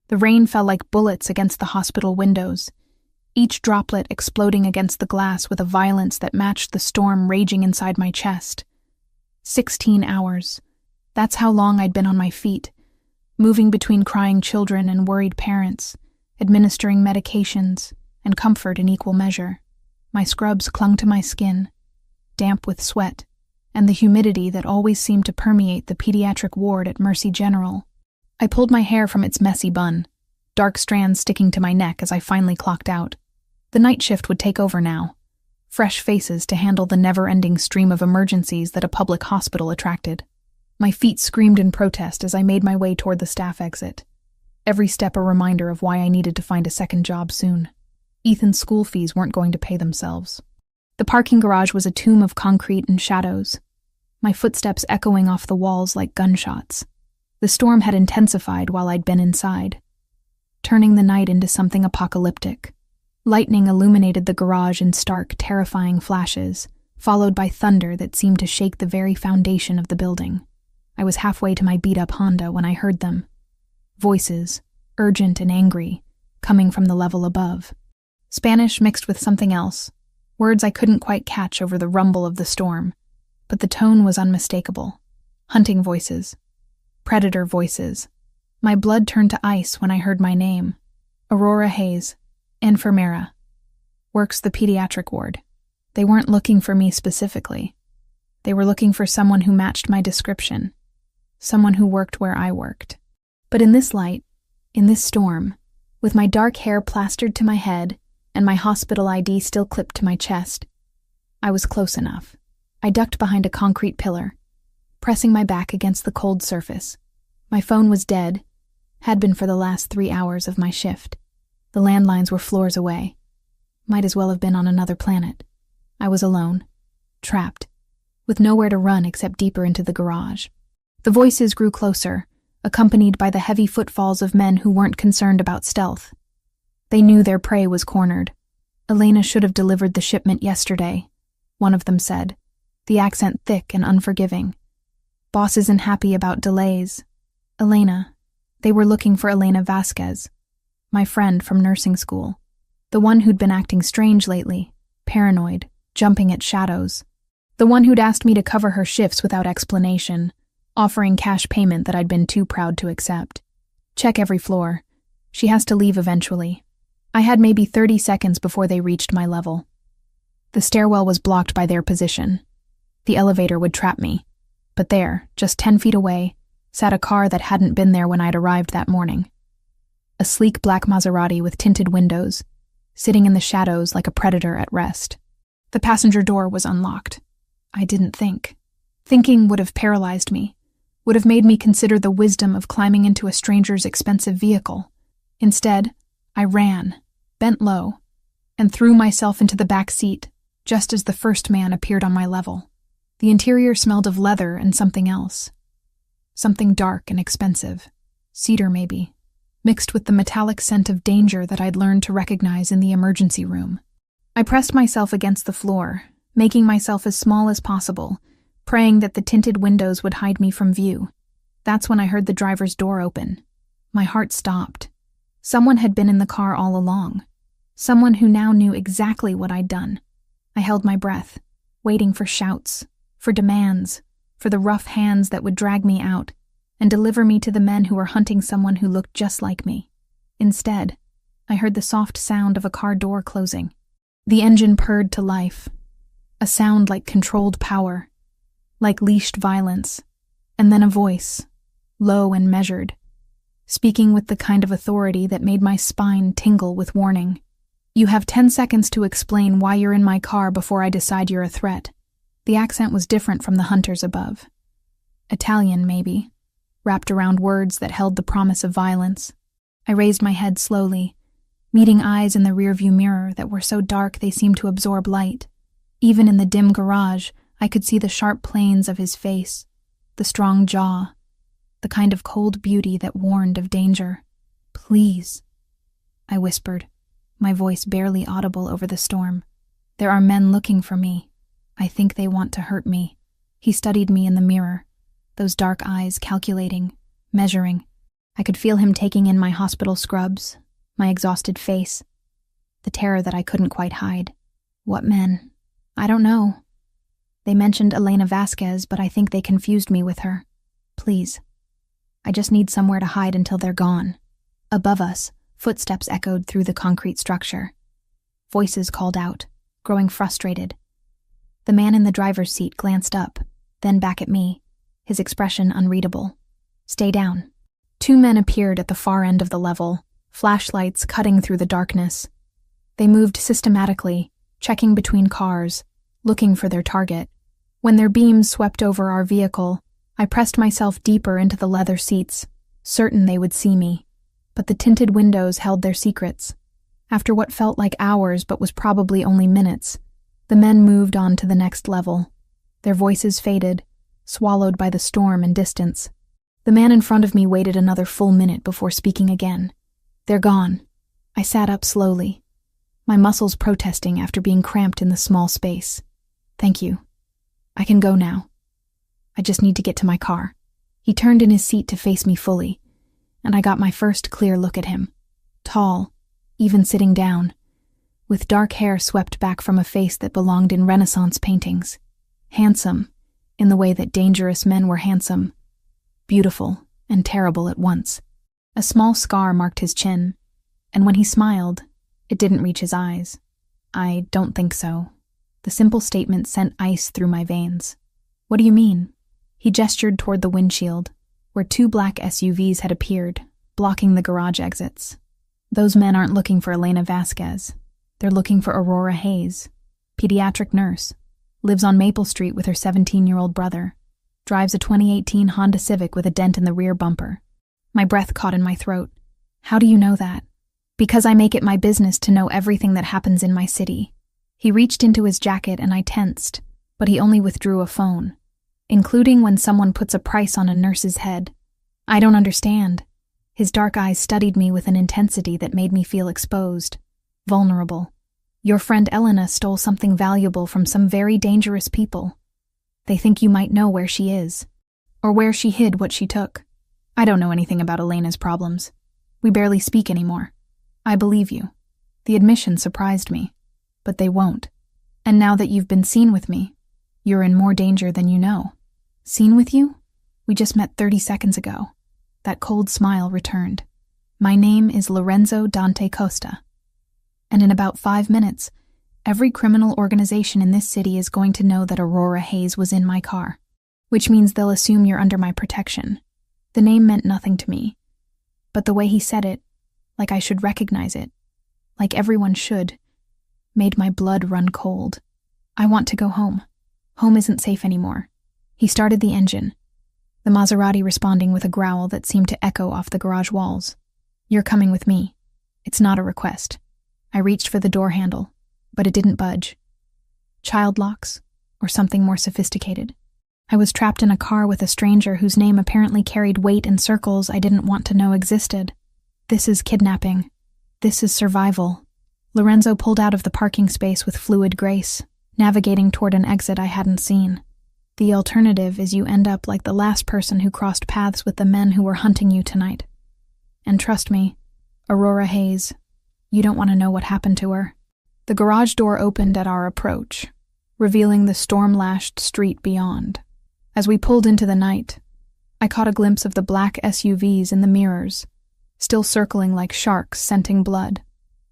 The rain fell like bullets against the hospital windows, each droplet exploding against the glass with a violence that matched the storm raging inside my chest. 16 hours. That's how long I'd been on my feet, moving between crying children and worried parents, administering medications and comfort in equal measure. My scrubs clung to my skin, damp with sweat, and the humidity that always seemed to permeate the pediatric ward at Mercy General. I pulled my hair from its messy bun, dark strands sticking to my neck as I finally clocked out. The night shift would take over now. Fresh faces to handle the never-ending stream of emergencies that a public hospital attracted. My feet screamed in protest as I made my way toward the staff exit. Every step a reminder of why I needed to find a second job soon. Ethan's school fees weren't going to pay themselves. The parking garage was a tomb of concrete and shadows, my footsteps echoing off the walls like gunshots. The storm had intensified while I'd been inside, turning the night into something apocalyptic. Lightning illuminated the garage in stark, terrifying flashes, followed by thunder that seemed to shake the very foundation of the building. I was halfway to my beat-up Honda when I heard them. Voices, urgent and angry, coming from the level above. Spanish mixed with something else, words I couldn't quite catch over the rumble of the storm, but the tone was unmistakable. Hunting voices. Predator voices. My blood turned to ice when I heard my name. Aurora Hayes, enfermera. Works the pediatric ward. They weren't looking for me specifically. They were looking for someone who matched my description. Someone who worked where I worked. But in this light, in this storm, with my dark hair plastered to my head and my hospital ID still clipped to my chest, I was close enough. I ducked behind a concrete pillar, pressing my back against the cold surface. My phone was dead, had been for the last 3 hours of my shift. The landlines were floors away. Might as well have been on another planet. I was alone, trapped, with nowhere to run except deeper into the garage. The voices grew closer, accompanied by the heavy footfalls of men who weren't concerned about stealth. They knew their prey was cornered. Elena should have delivered the shipment yesterday, one of them said, the accent thick and unforgiving. Boss isn't happy about delays. Elena. They were looking for Elena Vasquez, my friend from nursing school, the one who'd been acting strange lately, paranoid, jumping at shadows, the one who'd asked me to cover her shifts without explanation, offering cash payment that I'd been too proud to accept. Check every floor. She has to leave eventually. I had maybe 30 seconds before they reached my level. The stairwell was blocked by their position. The elevator would trap me. But there, just 10 feet away, sat a car that hadn't been there when I'd arrived that morning. A sleek black Maserati with tinted windows, sitting in the shadows like a predator at rest. The passenger door was unlocked. I didn't think. Thinking would have paralyzed me, would have made me consider the wisdom of climbing into a stranger's expensive vehicle. Instead, I ran, bent low, and threw myself into the back seat just as the first man appeared on my level. The interior smelled of leather and something else. Something dark and expensive. Cedar, maybe, mixed with the metallic scent of danger that I'd learned to recognize in the emergency room. I pressed myself against the floor, making myself as small as possible, praying that the tinted windows would hide me from view. That's when I heard the driver's door open. My heart stopped. Someone had been in the car all along. Someone who now knew exactly what I'd done. I held my breath, waiting for shouts, for demands, for the rough hands that would drag me out and deliver me to the men who were hunting someone who looked just like me. Instead, I heard the soft sound of a car door closing. The engine purred to life, a sound like controlled power, like leashed violence, and then a voice, low and measured, speaking with the kind of authority that made my spine tingle with warning. You have 10 seconds to explain why you're in my car before I decide you're a threat. The accent was different from the hunters above. Italian, maybe, wrapped around words that held the promise of violence. I raised my head slowly, meeting eyes in the rearview mirror that were so dark they seemed to absorb light. Even in the dim garage, I could see the sharp planes of his face, the strong jaw, the kind of cold beauty that warned of danger. Please, I whispered, my voice barely audible over the storm. There are men looking for me. I think they want to hurt me. He studied me in the mirror, those dark eyes calculating, measuring. I could feel him taking in my hospital scrubs, my exhausted face, the terror that I couldn't quite hide. What men? I don't know. They mentioned Elena Vasquez, but I think they confused me with her. Please. I just need somewhere to hide until they're gone. Above us, footsteps echoed through the concrete structure. Voices called out, growing frustrated. The man in the driver's seat glanced up, then back at me, his expression unreadable. Stay down. Two men appeared at the far end of the level, flashlights cutting through the darkness. They moved systematically, checking between cars, looking for their target. When their beams swept over our vehicle, I pressed myself deeper into the leather seats, certain they would see me. But the tinted windows held their secrets. After what felt like hours but was probably only minutes, the men moved on to the next level. Their voices faded, swallowed by the storm and distance. The man in front of me waited another full minute before speaking again. They're gone. I sat up slowly, my muscles protesting after being cramped in the small space. Thank you. I can go now. I just need to get to my car. He turned in his seat to face me fully, and I got my first clear look at him. Tall, even sitting down, with dark hair swept back from a face that belonged in Renaissance paintings. Handsome, in the way that dangerous men were handsome. Beautiful and terrible at once. A small scar marked his chin, and when he smiled, it didn't reach his eyes. I don't think so. The simple statement sent ice through my veins. What do you mean? He gestured toward the windshield, where two black SUVs had appeared, blocking the garage exits. Those men aren't looking for Elena Vasquez. They're looking for Aurora Hayes, pediatric nurse, lives on Maple Street with her 17-year-old brother, drives a 2018 Honda Civic with a dent in the rear bumper. My breath caught in my throat. How do you know that? Because I make it my business to know everything that happens in my city. He reached into his jacket and I tensed, but he only withdrew a phone, including when someone puts a price on a nurse's head. I don't understand. His dark eyes studied me with an intensity that made me feel exposed, vulnerable. Your friend Elena stole something valuable from some very dangerous people. They think you might know where she is, or where she hid what she took. I don't know anything about Elena's problems. We barely speak anymore. I believe you. The admission surprised me, but they won't. And now that you've been seen with me, you're in more danger than you know. Seen with you? We just met 30 seconds ago. That cold smile returned. My name is Lorenzo Dante Costa. And in about 5 minutes, every criminal organization in this city is going to know that Aurora Hayes was in my car, which means they'll assume you're under my protection. The name meant nothing to me, but the way he said it, like I should recognize it, like everyone should, made my blood run cold. I want to go home. Home isn't safe anymore. He started the engine, the Maserati responding with a growl that seemed to echo off the garage walls. You're coming with me. It's not a request. I reached for the door handle, but it didn't budge. Child locks, or something more sophisticated. I was trapped in a car with a stranger whose name apparently carried weight in circles I didn't want to know existed. This is kidnapping. This is survival. Lorenzo pulled out of the parking space with fluid grace, navigating toward an exit I hadn't seen. The alternative is you end up like the last person who crossed paths with the men who were hunting you tonight. And trust me, Aurora Hayes, you don't want to know what happened to her. The garage door opened at our approach, revealing the storm-lashed street beyond. As we pulled into the night, I caught a glimpse of the black SUVs in the mirrors, still circling like sharks scenting blood.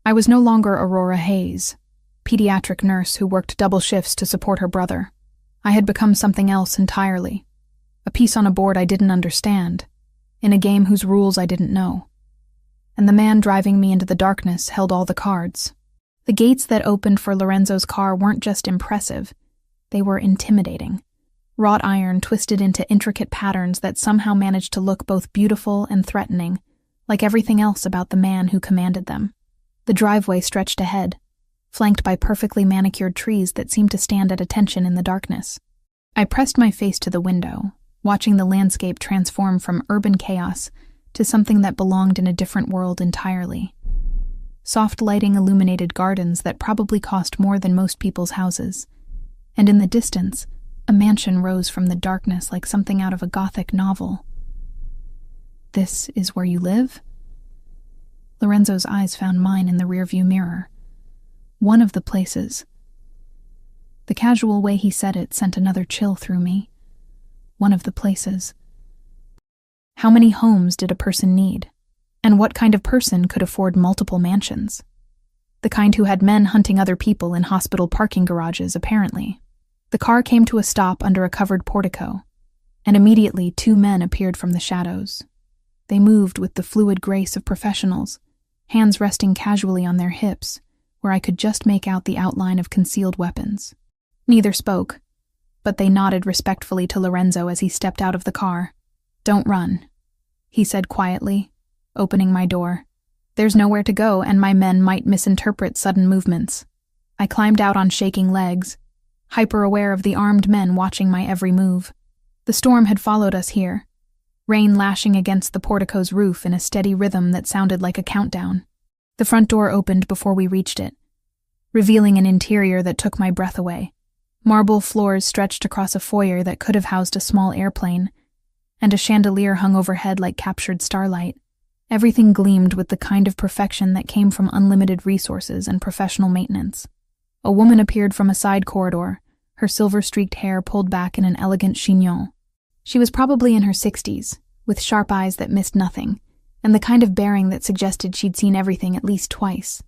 I was no longer Aurora Hayes, pediatric nurse who worked double shifts to support her brother. I had become something else entirely, a piece on a board I didn't understand, in a game whose rules I didn't know. And the man driving me into the darkness held all the cards. The gates that opened for Lorenzo's car weren't just impressive, they were intimidating. Wrought iron twisted into intricate patterns that somehow managed to look both beautiful and threatening, like everything else about the man who commanded them. The driveway stretched ahead, flanked by perfectly manicured trees that seemed to stand at attention in the darkness. I pressed my face to the window, watching the landscape transform from urban chaos to something that belonged in a different world entirely. Soft lighting illuminated gardens that probably cost more than most people's houses, and in the distance, a mansion rose from the darkness like something out of a Gothic novel. This is where you live? Lorenzo's eyes found mine in the rearview mirror. One of the places. The casual way he said it sent another chill through me. One of the places. How many homes did a person need? And what kind of person could afford multiple mansions? The kind who had men hunting other people in hospital parking garages, apparently. The car came to a stop under a covered portico, and immediately 2 men appeared from the shadows. They moved with the fluid grace of professionals, hands resting casually on their hips, where I could just make out the outline of concealed weapons. Neither spoke, but they nodded respectfully to Lorenzo as he stepped out of the car. "Don't run," he said quietly, opening my door. "There's nowhere to go, and my men might misinterpret sudden movements." I climbed out on shaking legs, hyper-aware of the armed men watching my every move. The storm had followed us here, rain lashing against the portico's roof in a steady rhythm that sounded like a countdown. The front door opened before we reached it, revealing an interior that took my breath away. Marble floors stretched across a foyer that could have housed a small airplane, and a chandelier hung overhead like captured starlight. Everything gleamed with the kind of perfection that came from unlimited resources and professional maintenance. A woman appeared from a side corridor, her silver-streaked hair pulled back in an elegant chignon. She was probably in her 60s, with sharp eyes that missed nothing, and the kind of bearing that suggested she'd seen everything at least twice.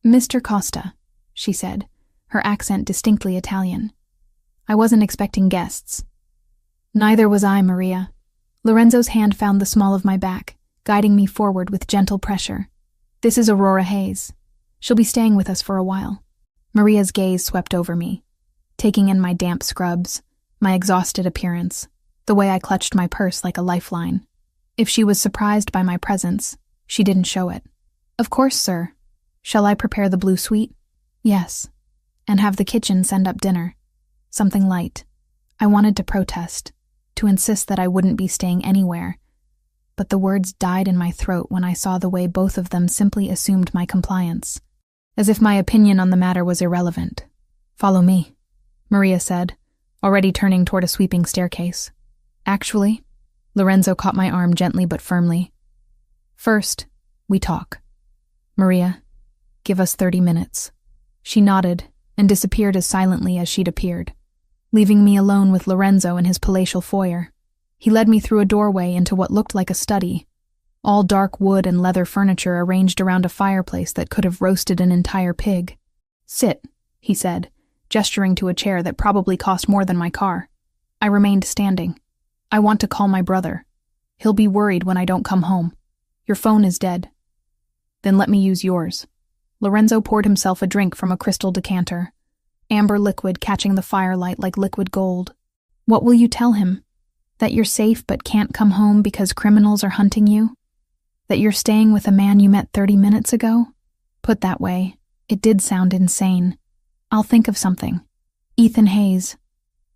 "Mr. Costa," she said, her accent distinctly Italian. "I wasn't expecting guests." "Neither was I, Maria." Lorenzo's hand found the small of my back, guiding me forward with gentle pressure. "This is Aurora Hayes. She'll be staying with us for a while." Maria's gaze swept over me, taking in my damp scrubs, my exhausted appearance, the way I clutched my purse like a lifeline. If she was surprised by my presence, she didn't show it. "Of course, sir. Shall I prepare the blue suite?" "Yes. And have the kitchen send up dinner. Something light." I wanted to protest, to insist that I wouldn't be staying anywhere, but the words died in my throat when I saw the way both of them simply assumed my compliance, as if my opinion on the matter was irrelevant. "Follow me," Maria said, already turning toward a sweeping staircase. "Actually," Lorenzo caught my arm gently but firmly. "First, we talk. Maria, give us 30 minutes. She nodded and disappeared as silently as she'd appeared, leaving me alone with Lorenzo in his palatial foyer. He led me through a doorway into what looked like a study, all dark wood and leather furniture arranged around a fireplace that could have roasted an entire pig. "Sit," he said, gesturing to a chair that probably cost more than my car. I remained standing. "I want to call my brother. He'll be worried when I don't come home. Your phone is dead." "Then let me use yours." Lorenzo poured himself a drink from a crystal decanter, amber liquid catching the firelight like liquid gold. "What will you tell him? That you're safe but can't come home because criminals are hunting you? That you're staying with a man you met 30 minutes ago?" Put that way, it did sound insane. "I'll think of something. Ethan Hayes,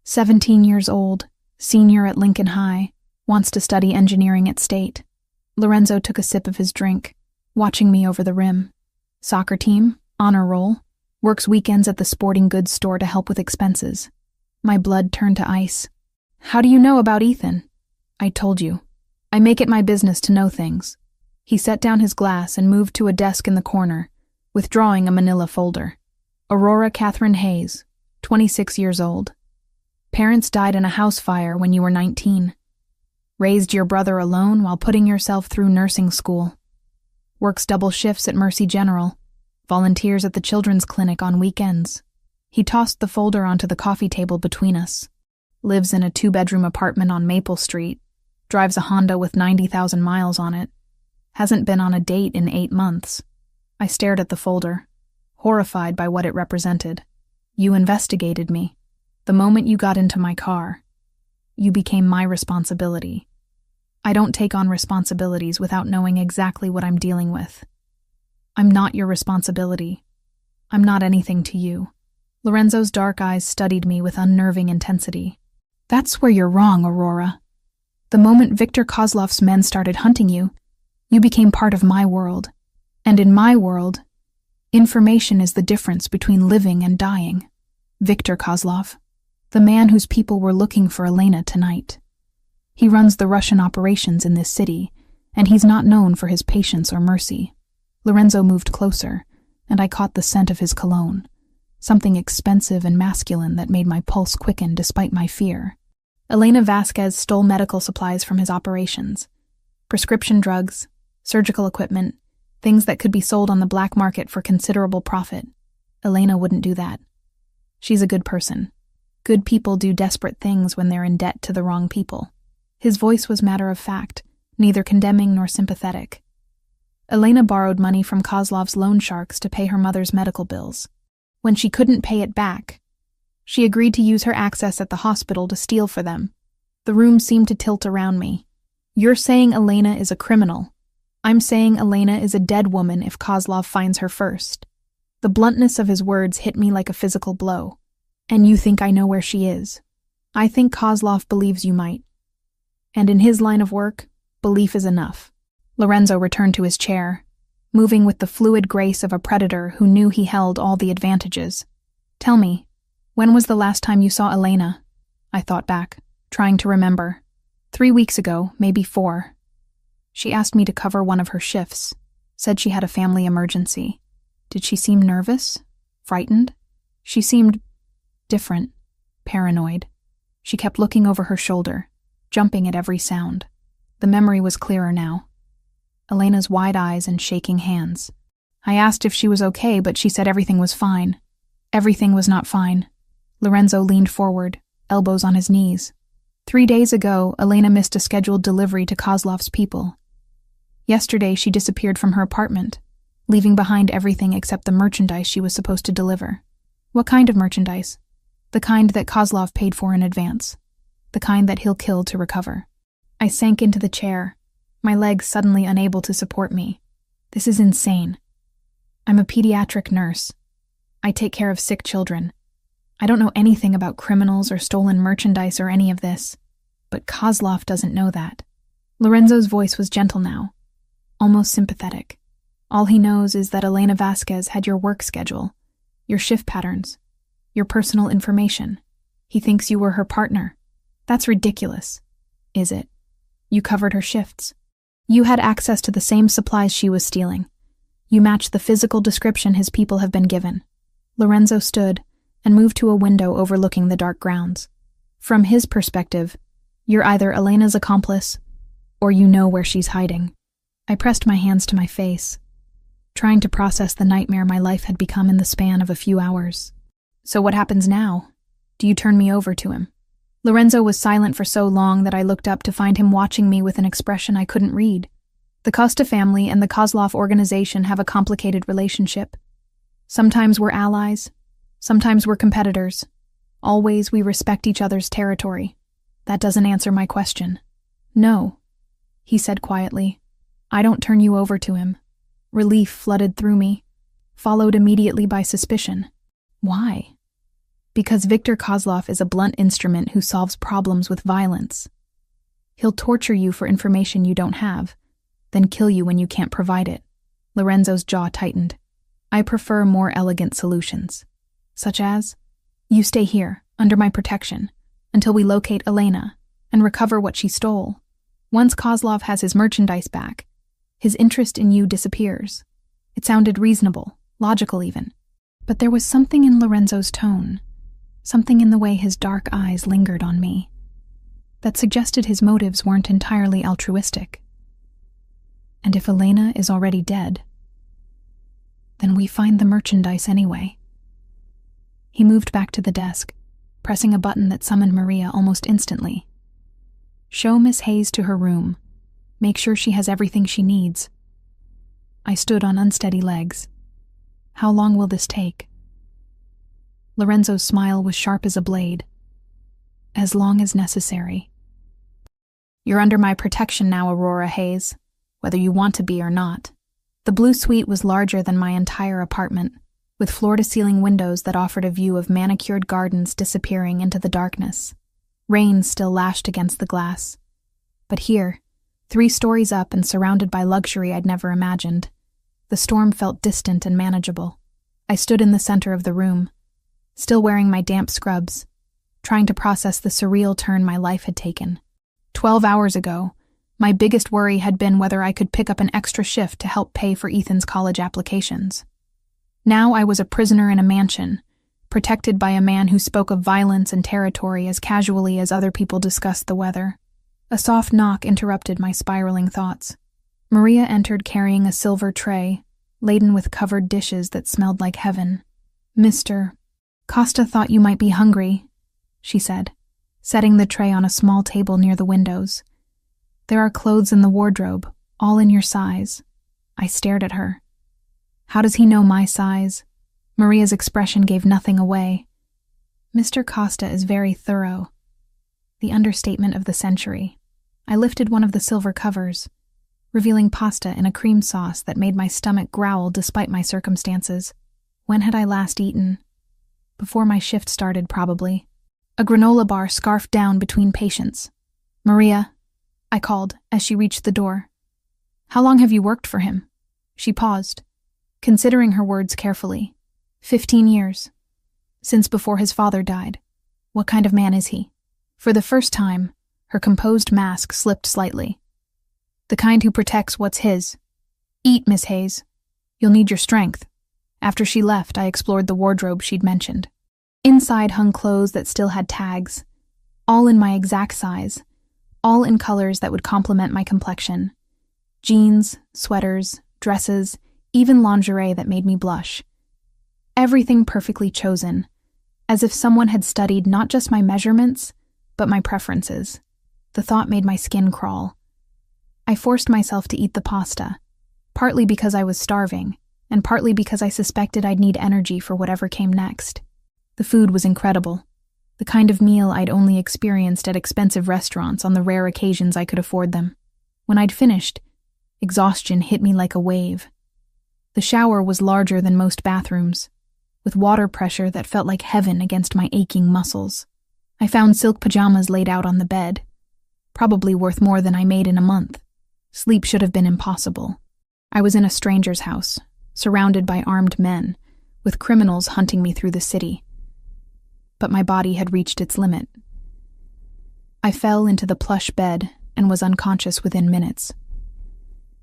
17 years old, senior at Lincoln High, wants to study engineering at State." Lorenzo took a sip of his drink, watching me over the rim. "Soccer team, honor roll, works weekends at the sporting goods store to help with expenses." My blood turned to ice. "How do you know about Ethan?" "I told you. I make it my business to know things." He set down his glass and moved to a desk in the corner, withdrawing a manila folder. "Aurora Catherine Hayes, 26 years old. Parents died in a house fire when you were 19. Raised your brother alone while putting yourself through nursing school. Works double shifts at Mercy General. Volunteers at the children's clinic on weekends." He tossed the folder onto the coffee table between us. "Lives in a 2-bedroom apartment on Maple Street. Drives a Honda with 90,000 miles on it. Hasn't been on a date in 8 months." I stared at the folder, horrified by what it represented. "You investigated me. The moment you got into my car, you became my responsibility. I don't take on responsibilities without knowing exactly what I'm dealing with. I'm not your responsibility. I'm not anything to you." Lorenzo's dark eyes studied me with unnerving intensity. "That's where you're wrong, Aurora. The moment Victor Kozlov's men started hunting you, you became part of my world. And in my world, information is the difference between living and dying. Victor Kozlov, the man whose people were looking for Elena tonight. He runs the Russian operations in this city, and he's not known for his patience or mercy. Lorenzo moved closer, and I caught the scent of his cologne, something expensive and masculine that made my pulse quicken despite my fear. Elena Vasquez stole medical supplies from his operations. Prescription drugs, surgical equipment, things that could be sold on the black market for considerable profit. Elena wouldn't do that. She's a good person. Good people do desperate things when they're in debt to the wrong people. His voice was matter of fact, neither condemning nor sympathetic. Elena borrowed money from Kozlov's loan sharks to pay her mother's medical bills. When she couldn't pay it back, she agreed to use her access at the hospital to steal for them. The room seemed to tilt around me. You're saying Elena is a criminal. I'm saying Elena is a dead woman if Kozlov finds her first. The bluntness of his words hit me like a physical blow. And you think I know where she is? I think Kozlov believes you might. And in his line of work, belief is enough. Lorenzo returned to his chair, moving with the fluid grace of a predator who knew he held all the advantages. Tell me, when was the last time you saw Elena? I thought back, trying to remember. 3 weeks ago, maybe 4. She asked me to cover one of her shifts, said she had a family emergency. Did she seem nervous? Frightened? She seemed different, paranoid. She kept looking over her shoulder, jumping at every sound. The memory was clearer now. Elena's wide eyes and shaking hands. I asked if she was okay, but she said everything was fine. Everything was not fine. Lorenzo leaned forward, elbows on his knees. 3 days ago, Elena missed a scheduled delivery to Kozlov's people. Yesterday, she disappeared from her apartment, leaving behind everything except the merchandise she was supposed to deliver. What kind of merchandise? The kind that Kozlov paid for in advance. The kind that he'll kill to recover. I sank into the chair, my legs suddenly unable to support me. This is insane. I'm a pediatric nurse. I take care of sick children. I don't know anything about criminals or stolen merchandise or any of this, but Kozlov doesn't know that. Lorenzo's voice was gentle now, almost sympathetic. All he knows is that Elena Vasquez had your work schedule, your shift patterns, your personal information. He thinks you were her partner. That's ridiculous. Is it? You covered her shifts. You had access to the same supplies she was stealing. You matched the physical description his people have been given. Lorenzo stood and moved to a window overlooking the dark grounds. From his perspective, you're either Elena's accomplice or you know where she's hiding. I pressed my hands to my face, trying to process the nightmare my life had become in the span of a few hours. So what happens now? Do you turn me over to him? Lorenzo was silent for so long that I looked up to find him watching me with an expression I couldn't read. The Costa family and the Kozlov organization have a complicated relationship. Sometimes we're allies, sometimes we're competitors. Always we respect each other's territory. That doesn't answer my question. No, he said quietly. I don't turn you over to him. Relief flooded through me, followed immediately by suspicion. Why? Because Viktor Kozlov is a blunt instrument who solves problems with violence. He'll torture you for information you don't have, then kill you when you can't provide it. Lorenzo's jaw tightened. I prefer more elegant solutions, such as, you stay here, under my protection, until we locate Elena and recover what she stole. Once Kozlov has his merchandise back, his interest in you disappears. It sounded reasonable, logical even. But there was something in Lorenzo's tone, something in the way his dark eyes lingered on me, that suggested his motives weren't entirely altruistic. And if Elena is already dead, then we find the merchandise anyway. He moved back to the desk, pressing a button that summoned Maria almost instantly. Show Miss Hayes to her room. Make sure she has everything she needs. I stood on unsteady legs. How long will this take? Lorenzo's smile was sharp as a blade. As long as necessary. You're under my protection now, Aurora Hayes, whether you want to be or not. The blue suite was larger than my entire apartment, with floor-to-ceiling windows that offered a view of manicured gardens disappearing into the darkness. Rain still lashed against the glass. But here, 3 stories up and surrounded by luxury I'd never imagined, the storm felt distant and manageable. I stood in the center of the room, still wearing my damp scrubs, trying to process the surreal turn my life had taken. 12 hours ago, My biggest worry had been whether I could pick up an extra shift to help pay for Ethan's college applications. Now I was a prisoner in a mansion, protected by a man who spoke of violence and territory as casually as other people discussed the weather. A soft knock interrupted my spiraling thoughts. Maria entered carrying a silver tray, laden with covered dishes that smelled like heaven. "Mr. Costa thought you might be hungry," she said, setting the tray on a small table near the windows. "There are clothes in the wardrobe, all in your size." I stared at her. How does he know my size? Maria's expression gave nothing away. Mr. Costa is very thorough. The understatement of the century. I lifted one of the silver covers, revealing pasta in a cream sauce that made my stomach growl despite my circumstances. When had I last eaten? Before my shift started, probably. A granola bar scarfed down between patients. "Maria," I called as she reached the door. "How long have you worked for him?" She paused, considering her words carefully. 15 years. Since before his father died. What kind of man is he? For the first time, her composed mask slipped slightly. The kind who protects what's his. "Eat, Miss Hayes. You'll need your strength." After she left, I explored the wardrobe she'd mentioned. Inside hung clothes that still had tags, all in my exact size, all in colors that would complement my complexion. Jeans, sweaters, dresses, even lingerie that made me blush. Everything perfectly chosen, as if someone had studied not just my measurements, but my preferences. The thought made my skin crawl. I forced myself to eat the pasta, partly because I was starving, and partly because I suspected I'd need energy for whatever came next. The food was incredible, the kind of meal I'd only experienced at expensive restaurants on the rare occasions I could afford them. When I'd finished, exhaustion hit me like a wave. The shower was larger than most bathrooms, with water pressure that felt like heaven against my aching muscles. I found silk pajamas laid out on the bed, probably worth more than I made in a month. Sleep should have been impossible. I was in a stranger's house, surrounded by armed men, with criminals hunting me through the city. But my body had reached its limit. I fell into the plush bed and was unconscious within minutes.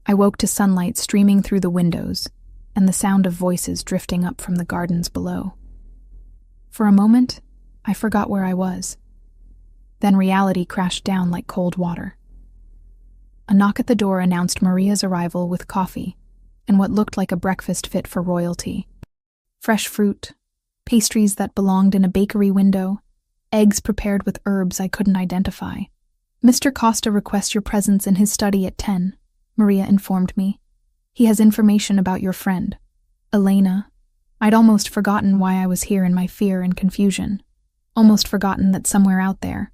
I woke to sunlight streaming through the windows and the sound of voices drifting up from the gardens below. For a moment, I forgot where I was. Then reality crashed down like cold water. A knock at the door announced Maria's arrival with coffee and what looked like a breakfast fit for royalty. Fresh fruit, pastries that belonged in a bakery window, eggs prepared with herbs I couldn't identify. "Mr. Costa requests your presence in his study at 10, Maria informed me. "He has information about your friend, Elena." I'd almost forgotten why I was here in my fear and confusion. Almost forgotten that somewhere out there,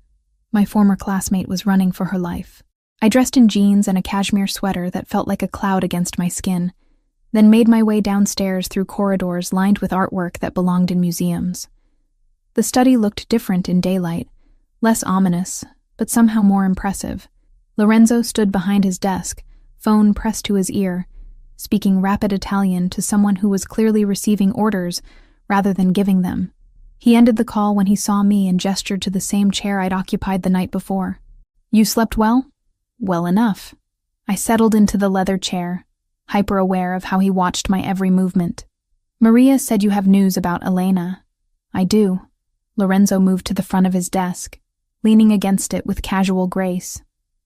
my former classmate was running for her life. I dressed in jeans and a cashmere sweater that felt like a cloud against my skin, then made my way downstairs through corridors lined with artwork that belonged in museums. The study looked different in daylight, less ominous, but somehow more impressive. Lorenzo stood behind his desk, phone pressed to his ear, speaking rapid Italian to someone who was clearly receiving orders rather than giving them. He ended the call when he saw me and gestured to the same chair I'd occupied the night before. "You slept well?" "Well enough." I settled into the leather chair, hyper-aware of how he watched my every movement. "Maria said you have news about Elena." "I do." Lorenzo moved to the front of his desk, leaning against it with casual grace.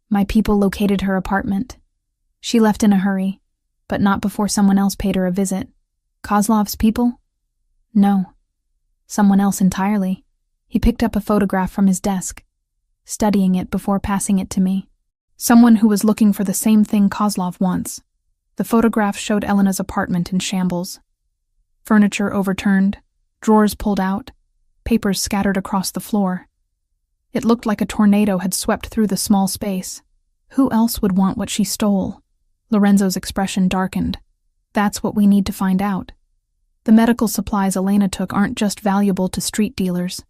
"My people located her apartment. She left in a hurry, but not before someone else paid her a visit." "Kozlov's people?" "No. Someone else entirely." He picked up a photograph from his desk, studying it before passing it to me. "Someone who was looking for the same thing Kozlov wants." The photograph showed Elena's apartment in shambles. Furniture overturned, drawers pulled out, papers scattered across the floor. It looked like a tornado had swept through the small space. Who else would want what she stole? Lorenzo's expression darkened. "That's what we need to find out. The medical supplies Elena took aren't just valuable to street dealers.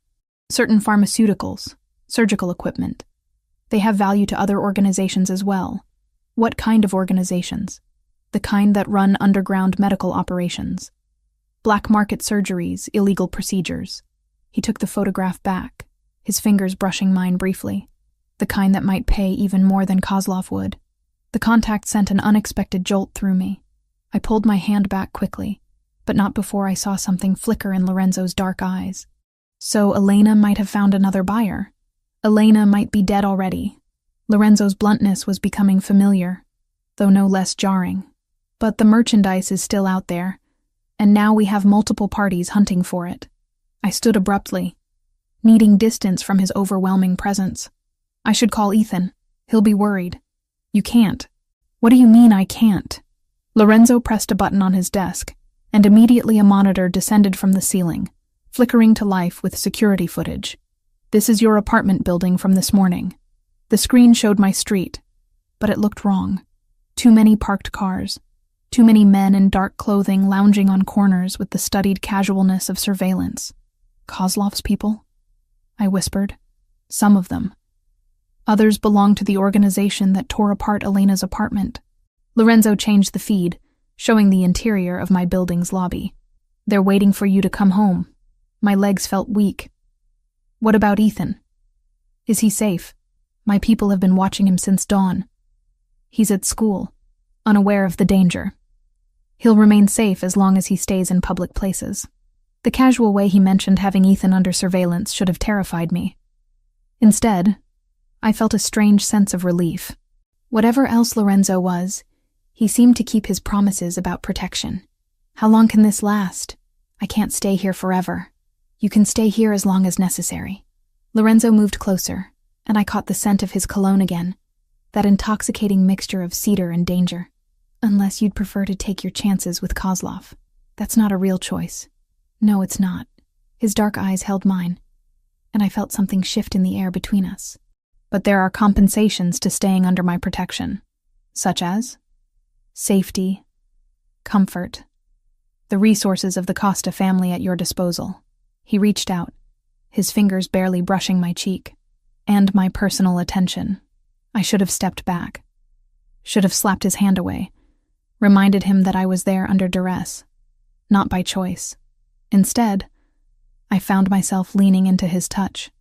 Certain pharmaceuticals, surgical equipment. They have value to other organizations as well." "What kind of organizations?" "The kind that run underground medical operations. Black market surgeries, illegal procedures." He took the photograph back, his fingers brushing mine briefly. the kind that might pay even more than Kozlov would. The contact sent an unexpected jolt through me. I pulled my hand back quickly, but not before I saw something flicker in Lorenzo's dark eyes. So Elena might have found another buyer. Elena might be dead already. Lorenzo's bluntness was becoming familiar, though no less jarring. But the merchandise is still out there, and now we have multiple parties hunting for it. I stood abruptly, needing distance from his overwhelming presence. I should call Ethan. He'll be worried. You can't. What do you mean I can't? Lorenzo pressed a button on his desk, and immediately a monitor descended from the ceiling, flickering to life with security footage. This is your apartment building from this morning. The screen showed my street, but it looked wrong. Too many parked cars. Too many men in dark clothing lounging on corners with the studied casualness of surveillance. Kozlov's people? I whispered. Some of them. Others belonged to the organization that tore apart Elena's apartment. Lorenzo changed the feed, showing the interior of my building's lobby. They're waiting for you to come home. My legs felt weak. What about Ethan? Is he safe? My people have been watching him since dawn. He's at school, unaware of the danger. He'll remain safe as long as he stays in public places. The casual way he mentioned having Ethan under surveillance should have terrified me. Instead, I felt a strange sense of relief. Whatever else Lorenzo was, he seemed to keep his promises about protection. How long can this last? I can't stay here forever. You can stay here as long as necessary. Lorenzo moved closer, and I caught the scent of his cologne again, that intoxicating mixture of cedar and danger. Unless you'd prefer to take your chances with Kozlov. That's not a real choice. No, it's not. His dark eyes held mine, and I felt something shift in the air between us. But there are compensations to staying under my protection, such as safety, comfort, the resources of the Costa family at your disposal. He reached out, his fingers barely brushing my cheek, and my personal attention. I should have stepped back, should have slapped his hand away, reminded him that I was there under duress, not by choice. Instead, I found myself leaning into his touch,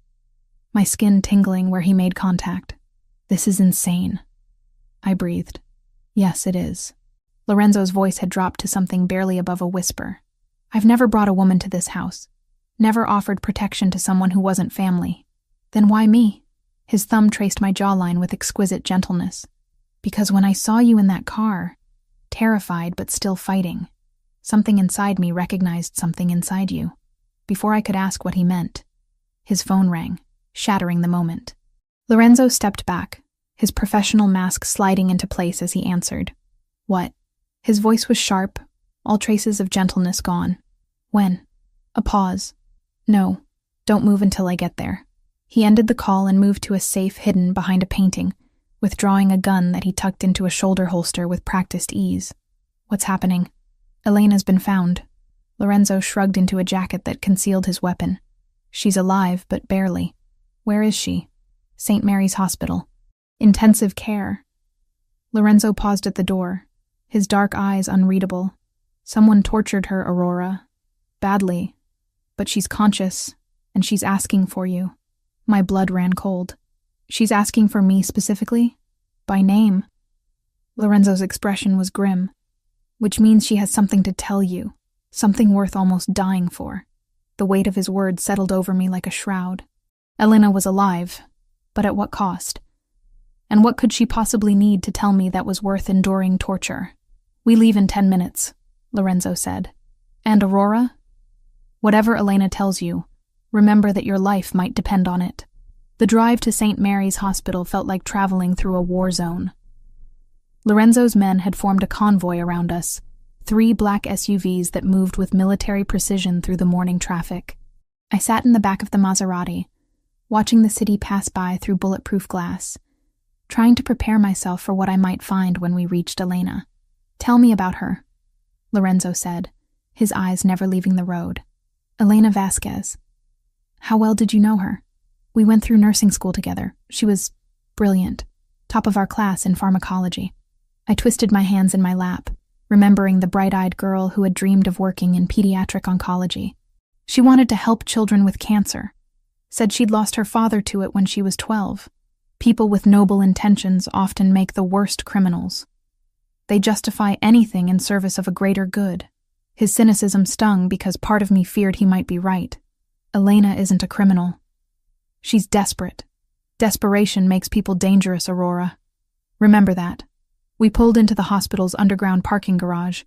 my skin tingling where he made contact. This is insane. I breathed. Yes, it is. Lorenzo's voice had dropped to something barely above a whisper. I've never brought a woman to this house, never offered protection to someone who wasn't family. Then why me? His thumb traced my jawline with exquisite gentleness. Because when I saw you in that car, terrified but still fighting, something inside me recognized something inside you. Before I could ask what he meant, his phone rang, shattering the moment. Lorenzo stepped back, his professional mask sliding into place as he answered. What? His voice was sharp, all traces of gentleness gone. When? A pause. No, don't move until I get there. He ended the call and moved to a safe hidden behind a painting, withdrawing a gun that he tucked into a shoulder holster with practiced ease. What's happening? Elena's been found. Lorenzo shrugged into a jacket that concealed his weapon. She's alive, but barely. Where is she? St. Mary's Hospital. Intensive care. Lorenzo paused at the door, his dark eyes unreadable. Someone tortured her, Aurora. Badly. But she's conscious, and she's asking for you. My blood ran cold. She's asking for me specifically? By name? Lorenzo's expression was grim. Which means she has something to tell you, something worth almost dying for. The weight of his words settled over me like a shroud. Elena was alive, but at what cost? And what could she possibly need to tell me that was worth enduring torture? We leave in 10 minutes, Lorenzo said. And Aurora? Whatever Elena tells you, remember that your life might depend on it. The drive to St. Mary's Hospital felt like traveling through a war zone. Lorenzo's men had formed a convoy around us, 3 black SUVs that moved with military precision through the morning traffic. I sat in the back of the Maserati, watching the city pass by through bulletproof glass, trying to prepare myself for what I might find when we reached Elena. Tell me about her, Lorenzo said, his eyes never leaving the road. Elena Vasquez. How well did you know her? We went through nursing school together. She was brilliant, top of our class in pharmacology. I twisted my hands in my lap, remembering the bright-eyed girl who had dreamed of working in pediatric oncology. She wanted to help children with cancer, said she'd lost her father to it when she was 12. People with noble intentions often make the worst criminals. They justify anything in service of a greater good. His cynicism stung because part of me feared he might be right. Elena isn't a criminal. She's desperate. Desperation makes people dangerous, Aurora. Remember that. We pulled into the hospital's underground parking garage,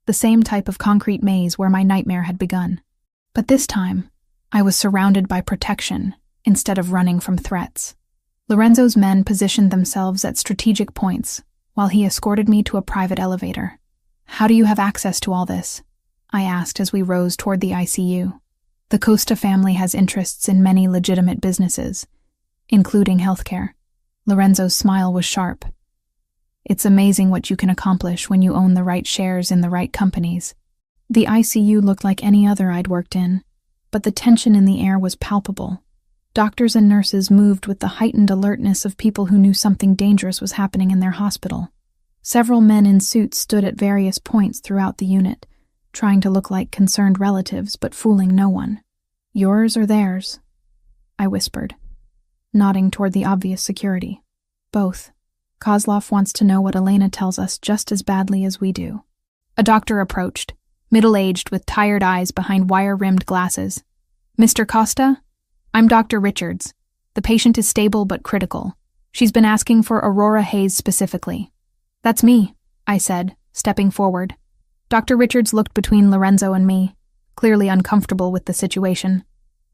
the same type of concrete maze where my nightmare had begun. But this time, I was surrounded by protection instead of running from threats. Lorenzo's men positioned themselves at strategic points while he escorted me to a private elevator. "How do you have access to all this?" I asked as we rose toward the ICU. The Costa family has interests in many legitimate businesses, including healthcare. Lorenzo's smile was sharp. "It's amazing what you can accomplish when you own the right shares in the right companies." The ICU looked like any other I'd worked in, but the tension in the air was palpable. Doctors and nurses moved with the heightened alertness of people who knew something dangerous was happening in their hospital. Several men in suits stood at various points throughout the unit, trying to look like concerned relatives but fooling no one. "Yours or theirs?" I whispered, nodding toward the obvious security. "Both. Kozlov wants to know what Elena tells us just as badly as we do." A doctor approached, middle-aged with tired eyes behind wire-rimmed glasses. "Mr. Costa? I'm Dr. Richards. The patient is stable but critical. She's been asking for Aurora Hayes specifically." "That's me," I said, stepping forward. Dr. Richards looked between Lorenzo and me, clearly uncomfortable with the situation.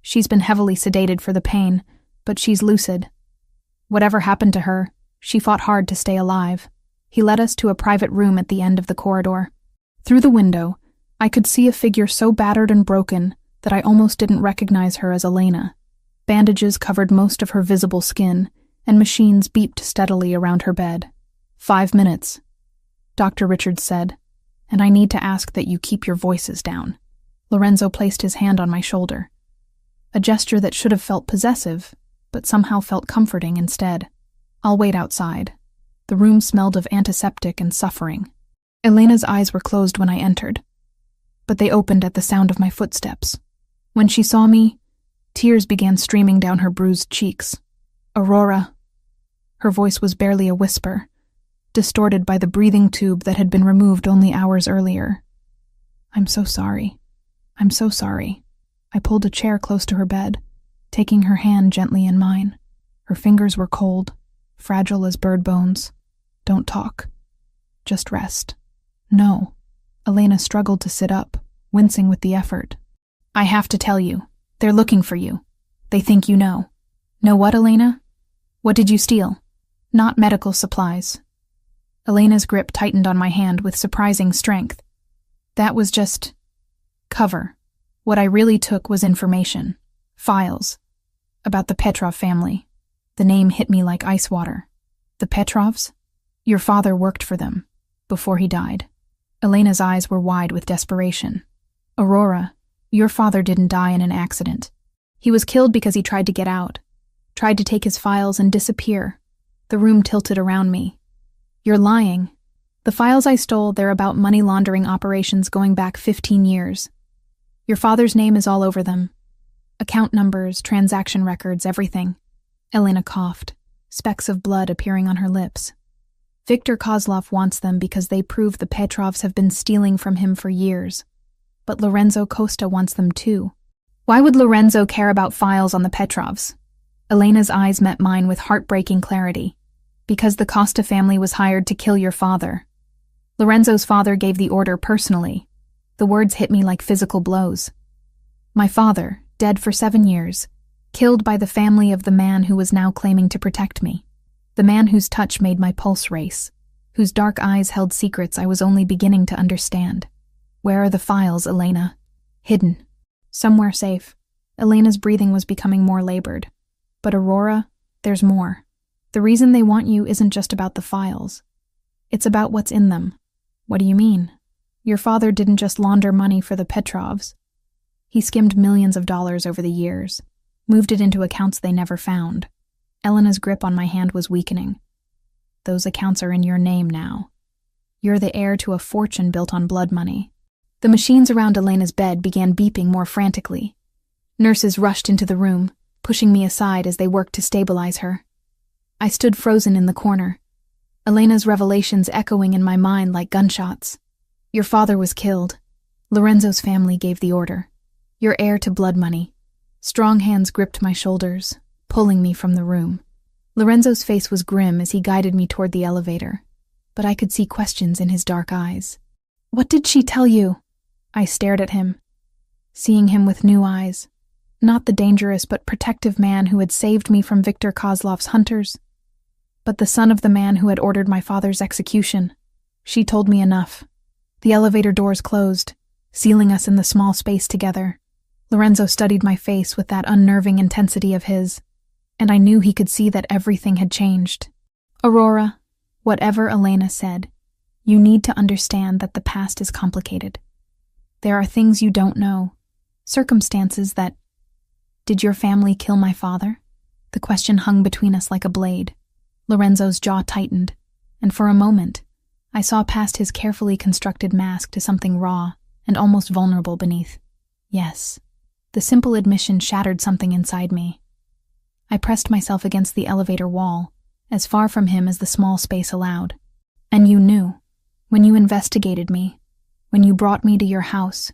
"She's been heavily sedated for the pain, but she's lucid. Whatever happened to her, she fought hard to stay alive." He led us to a private room at the end of the corridor. Through the window, I could see a figure so battered and broken that I almost didn't recognize her as Elena. Bandages covered most of her visible skin, and machines beeped steadily around her bed. "5 minutes," Dr. Richards said, "and I need to ask that you keep your voices down." Lorenzo placed his hand on my shoulder, a gesture that should have felt possessive, but somehow felt comforting instead. "I'll wait outside." The room smelled of antiseptic and suffering. Elena's eyes were closed when I entered, but they opened at the sound of my footsteps. When she saw me, tears began streaming down her bruised cheeks. "Aurora." Her voice was barely a whisper, distorted by the breathing tube that had been removed only hours earlier. "I'm so sorry. I'm so sorry." I pulled a chair close to her bed, taking her hand gently in mine. Her fingers were cold, fragile as bird bones. "Don't talk. Just rest." "No." Elena struggled to sit up, wincing with the effort. "I have to tell you. They're looking for you. They think you know." "Know what, Elena? What did you steal?" "Not medical supplies." Elena's grip tightened on my hand with surprising strength. "That was just cover. What I really took was information. Files. About the Petrov family." The name hit me like ice water. "The Petrovs? Your father worked for them, before he died." Elena's eyes were wide with desperation. "Aurora, your father didn't die in an accident. He was killed because he tried to get out, tried to take his files and disappear." The room tilted around me. "You're lying. The files I stole, they're about money laundering operations going back 15 years. Your father's name is all over them. Account numbers, transaction records, everything." Elena coughed, specks of blood appearing on her lips. "Viktor Kozlov wants them because they prove the Petrovs have been stealing from him for years. But Lorenzo Costa wants them too." "Why would Lorenzo care about files on the Petrovs?" Elena's eyes met mine with heartbreaking clarity. "Because the Costa family was hired to kill your father. Lorenzo's father gave the order personally." The words hit me like physical blows. My father, dead for 7 years, killed by the family of the man who was now claiming to protect me. The man whose touch made my pulse race, whose dark eyes held secrets I was only beginning to understand. "Where are the files, Elena?" "Hidden. Somewhere safe." Elena's breathing was becoming more labored. "But Aurora, there's more. The reason they want you isn't just about the files. It's about what's in them." "What do you mean?" "Your father didn't just launder money for the Petrovs. He skimmed millions of dollars over the years, moved it into accounts they never found." Elena's grip on my hand was weakening. "Those accounts are in your name now. You're the heir to a fortune built on blood money." The machines around Elena's bed began beeping more frantically. Nurses rushed into the room, pushing me aside as they worked to stabilize her. I stood frozen in the corner, Elena's revelations echoing in my mind like gunshots. Your father was killed. Lorenzo's family gave the order. You're heir to blood money. Strong hands gripped my shoulders, pulling me from the room. Lorenzo's face was grim as he guided me toward the elevator, but I could see questions in his dark eyes. What did she tell you? I stared at him, seeing him with new eyes. Not the dangerous but protective man who had saved me from Viktor Kozlov's hunters, but the son of the man who had ordered my father's execution. She told me enough. The elevator doors closed, sealing us in the small space together. Lorenzo studied my face with that unnerving intensity of his, and I knew he could see that everything had changed. Aurora, whatever Elena said, you need to understand that the past is complicated. There are things you don't know, circumstances that... Did your family kill my father? The question hung between us like a blade. Lorenzo's jaw tightened, and for a moment, I saw past his carefully constructed mask to something raw and almost vulnerable beneath. Yes, the simple admission shattered something inside me. I pressed myself against the elevator wall, as far from him as the small space allowed. And you knew, when you investigated me, when you brought me to your house,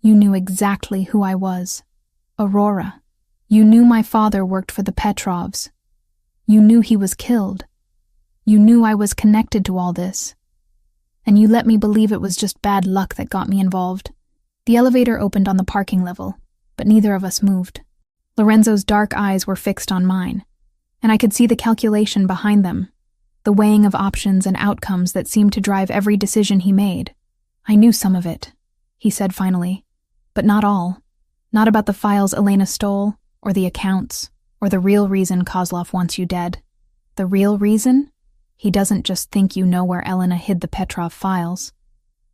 you knew exactly who I was. Aurora, you knew my father worked for the Petrovs. You knew he was killed. You knew I was connected to all this. And you let me believe it was just bad luck that got me involved. The elevator opened on the parking level, but neither of us moved. Lorenzo's dark eyes were fixed on mine, and I could see the calculation behind them, the weighing of options and outcomes that seemed to drive every decision he made. I knew some of it, he said finally, but not all. Not about the files Elena stole, or the accounts, or the real reason Kozlov wants you dead. The real reason? He doesn't just think you know where Elena hid the Petrov files.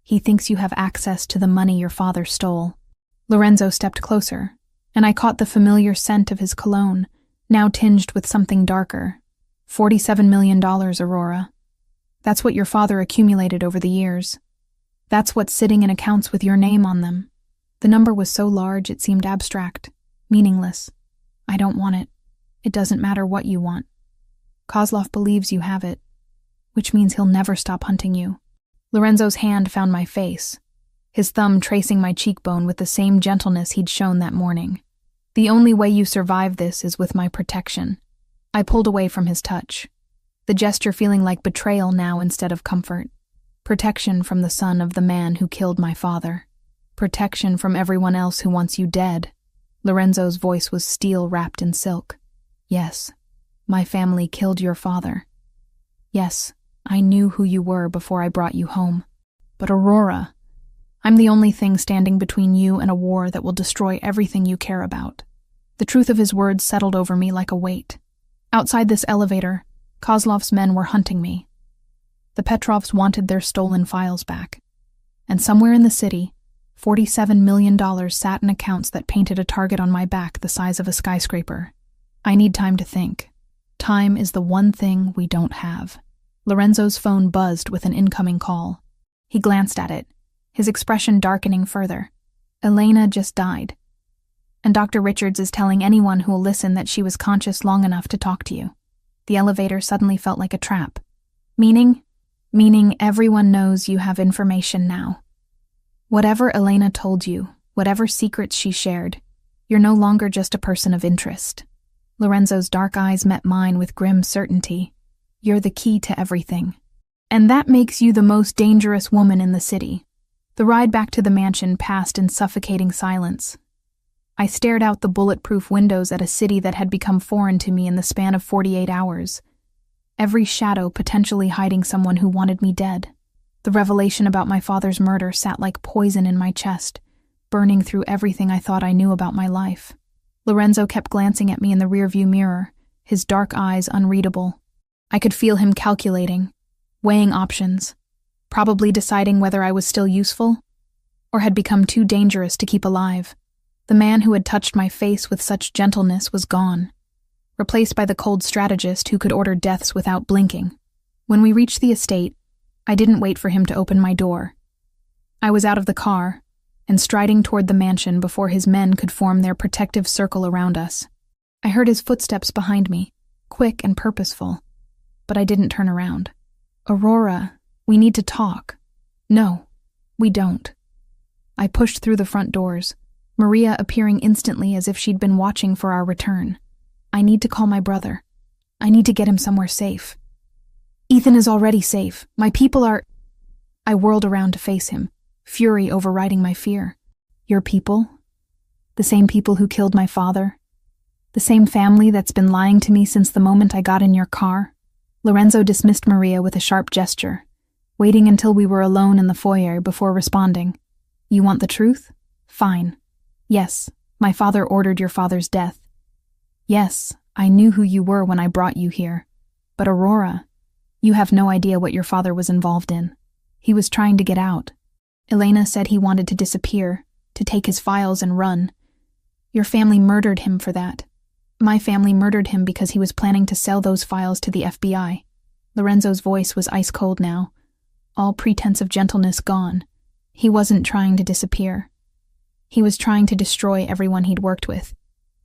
He thinks you have access to the money your father stole. Lorenzo stepped closer, and I caught the familiar scent of his cologne, now tinged with something darker. $47 million, Aurora. That's what your father accumulated over the years. That's what's sitting in accounts with your name on them. The number was so large it seemed abstract, meaningless. I don't want it. It doesn't matter what you want. Kozlov believes you have it, which means he'll never stop hunting you. Lorenzo's hand found my face, his thumb tracing my cheekbone with the same gentleness he'd shown that morning. The only way you survive this is with my protection. I pulled away from his touch, the gesture feeling like betrayal now instead of comfort. Protection from the son of the man who killed my father. Protection from everyone else who wants you dead. Lorenzo's voice was steel wrapped in silk. Yes, my family killed your father. Yes, I knew who you were before I brought you home. But Aurora, I'm the only thing standing between you and a war that will destroy everything you care about. The truth of his words settled over me like a weight. Outside this elevator, Kozlov's men were hunting me. The Petrovs wanted their stolen files back. And somewhere in the city, $47 million sat in accounts that painted a target on my back the size of a skyscraper. I need time to think. Time is the one thing we don't have. Lorenzo's phone buzzed with an incoming call. He glanced at it, his expression darkening further. Elena just died. And Dr. Richards is telling anyone who'll listen that she was conscious long enough to talk to you. The elevator suddenly felt like a trap. Meaning everyone knows you have information now. Whatever Elena told you, whatever secrets she shared, you're no longer just a person of interest. Lorenzo's dark eyes met mine with grim certainty. You're the key to everything. And that makes you the most dangerous woman in the city. The ride back to the mansion passed in suffocating silence. I stared out the bulletproof windows at a city that had become foreign to me in the span of 48 hours. Every shadow potentially hiding someone who wanted me dead. The revelation about my father's murder sat like poison in my chest, burning through everything I thought I knew about my life. Lorenzo kept glancing at me in the rearview mirror, his dark eyes unreadable. I could feel him calculating, weighing options, probably deciding whether I was still useful or had become too dangerous to keep alive. The man who had touched my face with such gentleness was gone, replaced by the cold strategist who could order deaths without blinking. When we reached the estate, I didn't wait for him to open my door. I was out of the car and striding toward the mansion before his men could form their protective circle around us. I heard his footsteps behind me, quick and purposeful, but I didn't turn around. Aurora, we need to talk. No, we don't. I pushed through the front doors, Maria appearing instantly as if she'd been watching for our return. I need to call my brother. I need to get him somewhere safe. Ethan is already safe. My people are... I whirled around to face him, fury overriding my fear. Your people? The same people who killed my father? The same family that's been lying to me since the moment I got in your car? Lorenzo dismissed Maria with a sharp gesture, waiting until we were alone in the foyer before responding. You want the truth? Fine. Yes, my father ordered your father's death. Yes, I knew who you were when I brought you here. But Aurora, you have no idea what your father was involved in. He was trying to get out. Elena said he wanted to disappear, to take his files and run. Your family murdered him for that. My family murdered him because he was planning to sell those files to the FBI. Lorenzo's voice was ice cold now, all pretense of gentleness gone. He wasn't trying to disappear. He was trying to destroy everyone he'd worked with,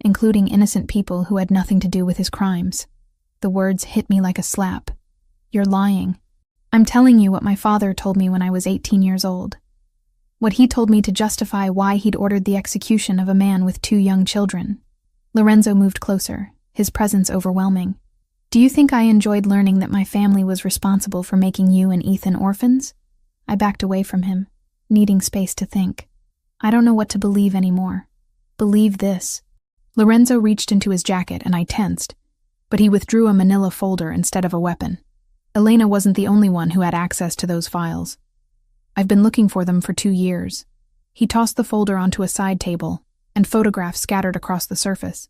including innocent people who had nothing to do with his crimes. The words hit me like a slap. You're lying. I'm telling you what my father told me when I was 18 years old. What he told me to justify why he'd ordered the execution of a man with 2 young children. Lorenzo moved closer, his presence overwhelming. Do you think I enjoyed learning that my family was responsible for making you and Ethan orphans? I backed away from him, needing space to think. I don't know what to believe anymore. Believe this. Lorenzo reached into his jacket and I tensed, but he withdrew a manila folder instead of a weapon. Elena wasn't the only one who had access to those files. I've been looking for them for 2 years. He tossed the folder onto a side table, and photographs scattered across the surface.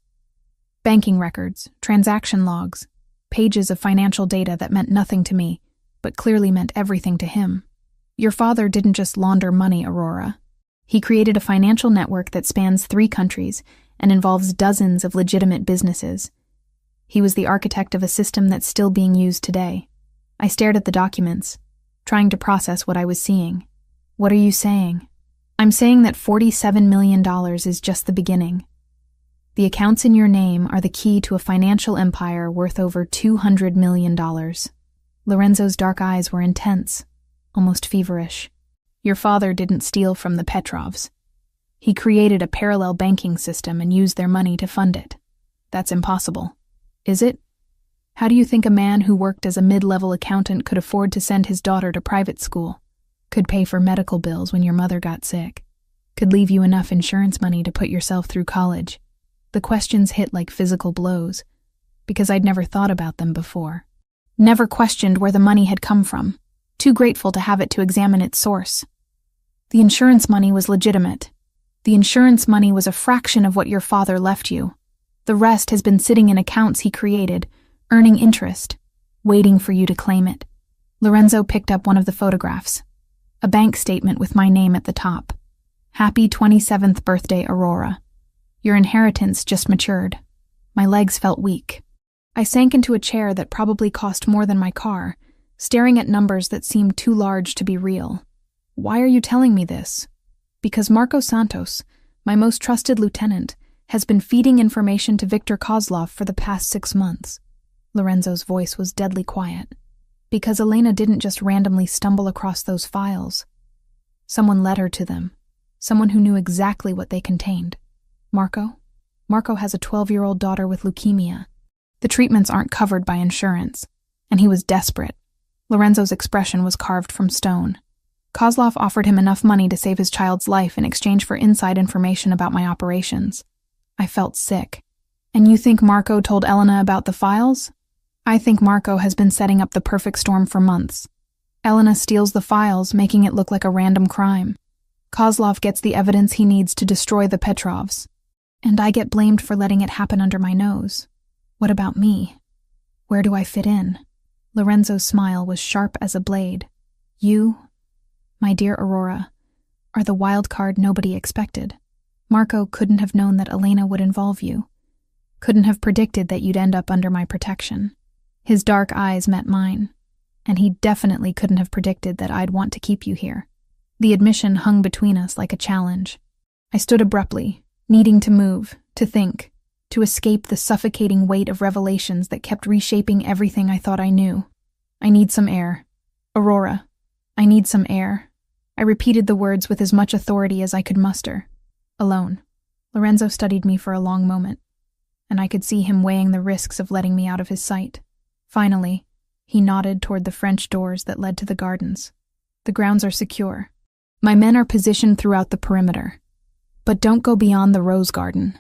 Banking records, transaction logs, pages of financial data that meant nothing to me, but clearly meant everything to him. Your father didn't just launder money, Aurora. He created a financial network that spans 3 countries and involves dozens of legitimate businesses. He was the architect of a system that's still being used today. I stared at the documents, trying to process what I was seeing. What are you saying? I'm saying that $47 million is just the beginning. The accounts in your name are the key to a financial empire worth over $200 million. Lorenzo's dark eyes were intense, almost feverish. Your father didn't steal from the Petrovs. He created a parallel banking system and used their money to fund it. That's impossible. Is it? How do you think a man who worked as a mid-level accountant could afford to send his daughter to private school? Could pay for medical bills when your mother got sick? Could leave you enough insurance money to put yourself through college? The questions hit like physical blows, because I'd never thought about them before. Never questioned where the money had come from, too grateful to have it to examine its source. The insurance money was legitimate. The insurance money was a fraction of what your father left you. The rest has been sitting in accounts he created, earning interest, waiting for you to claim it. Lorenzo picked up one of the photographs. A bank statement with my name at the top. Happy 27th birthday, Aurora. Your inheritance just matured. My legs felt weak. I sank into a chair that probably cost more than my car, staring at numbers that seemed too large to be real. Why are you telling me this? Because Marco Santos, my most trusted lieutenant, has been feeding information to Viktor Kozlov for the past 6 months. Lorenzo's voice was deadly quiet. Because Elena didn't just randomly stumble across those files. Someone led her to them. Someone who knew exactly what they contained. Marco has a 12-year-old daughter with leukemia. The treatments aren't covered by insurance, and he was desperate. Lorenzo's expression was carved from stone. Kozlov offered him enough money to save his child's life in exchange for inside information about my operations. I felt sick. And you think Marco told Elena about the files? I think Marco has been setting up the perfect storm for months. Elena steals the files, making it look like a random crime. Kozlov gets the evidence he needs to destroy the Petrovs. And I get blamed for letting it happen under my nose. What about me? Where do I fit in? Lorenzo's smile was sharp as a blade. You, my dear Aurora, are the wild card nobody expected. Marco couldn't have known that Elena would involve you. Couldn't have predicted that you'd end up under my protection. His dark eyes met mine, and he definitely couldn't have predicted that I'd want to keep you here. The admission hung between us like a challenge. I stood abruptly, needing to move, to think. to escape the suffocating weight of revelations that kept reshaping everything I thought I knew. I need some air. Aurora, I need some air. I repeated the words with as much authority as I could muster. Alone. Lorenzo studied me for a long moment, and I could see him weighing the risks of letting me out of his sight. Finally, he nodded toward the French doors that led to the gardens. The grounds are secure. My men are positioned throughout the perimeter. But don't go beyond the rose garden.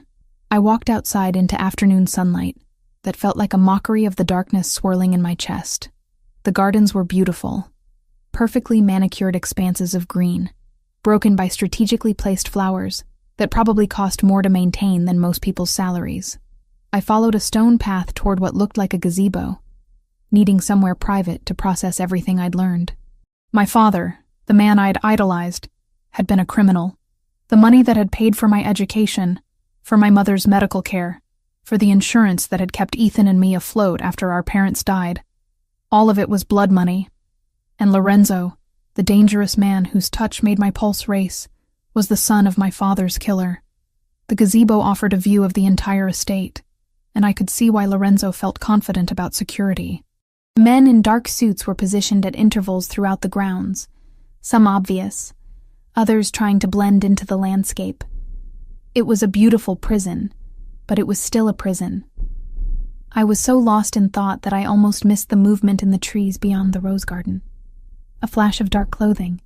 I walked outside into afternoon sunlight that felt like a mockery of the darkness swirling in my chest. The gardens were beautiful, perfectly manicured expanses of green, broken by strategically placed flowers that probably cost more to maintain than most people's salaries. I followed a stone path toward what looked like a gazebo, needing somewhere private to process everything I'd learned. My father, the man I'd idolized, had been a criminal. The money that had paid for my education, for my mother's medical care, for the insurance that had kept Ethan and me afloat after our parents died. All of it was blood money. And Lorenzo, the dangerous man whose touch made my pulse race, was the son of my father's killer. The gazebo offered a view of the entire estate, and I could see why Lorenzo felt confident about security. Men in dark suits were positioned at intervals throughout the grounds, some obvious, others trying to blend into the landscape. It was a beautiful prison, but it was still a prison. I was so lost in thought that I almost missed the movement in the trees beyond the rose garden. A flash of dark clothing,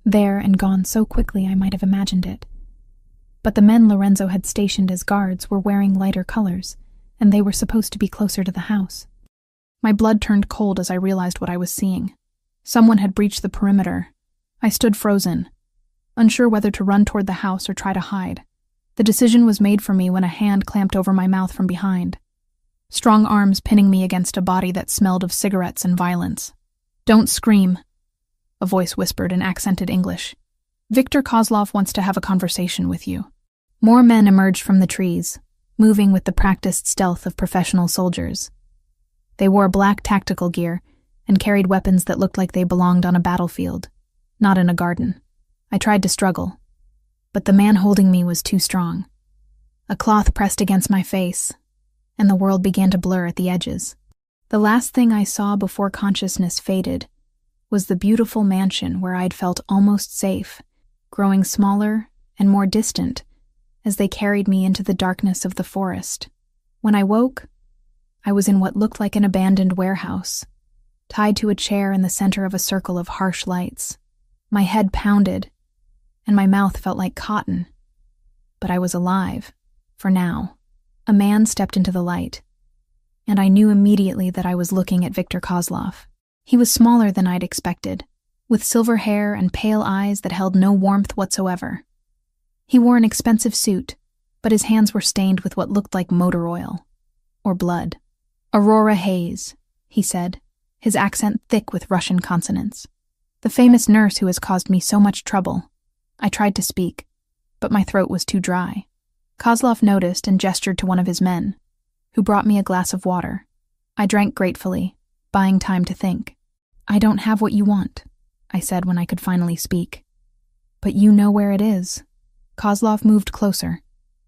there and gone so quickly I might have imagined it. But the men Lorenzo had stationed as guards were wearing lighter colors, and they were supposed to be closer to the house. My blood turned cold as I realized what I was seeing. Someone had breached the perimeter. I stood frozen, unsure whether to run toward the house or try to hide. The decision was made for me when a hand clamped over my mouth from behind, strong arms pinning me against a body that smelled of cigarettes and violence. "Don't scream," a voice whispered in accented English. "Viktor Kozlov wants to have a conversation with you." More men emerged from the trees, moving with the practiced stealth of professional soldiers. They wore black tactical gear and carried weapons that looked like they belonged on a battlefield, not in a garden. I tried to struggle, but the man holding me was too strong. A cloth pressed against my face, and the world began to blur at the edges. The last thing I saw before consciousness faded was the beautiful mansion where I'd felt almost safe, growing smaller and more distant as they carried me into the darkness of the forest. When I woke, I was in what looked like an abandoned warehouse, tied to a chair in the center of a circle of harsh lights. My head pounded, and my mouth felt like cotton. But I was alive, for now. A man stepped into the light, and I knew immediately that I was looking at Viktor Kozlov. He was smaller than I'd expected, with silver hair and pale eyes that held no warmth whatsoever. He wore an expensive suit, but his hands were stained with what looked like motor oil, or blood. "Aurora Hayes," he said, his accent thick with Russian consonants. "The famous nurse who has caused me so much trouble." I tried to speak, but my throat was too dry. Kozlov noticed and gestured to one of his men, who brought me a glass of water. I drank gratefully, buying time to think. "I don't have what you want," I said when I could finally speak. "But you know where it is." Kozlov moved closer,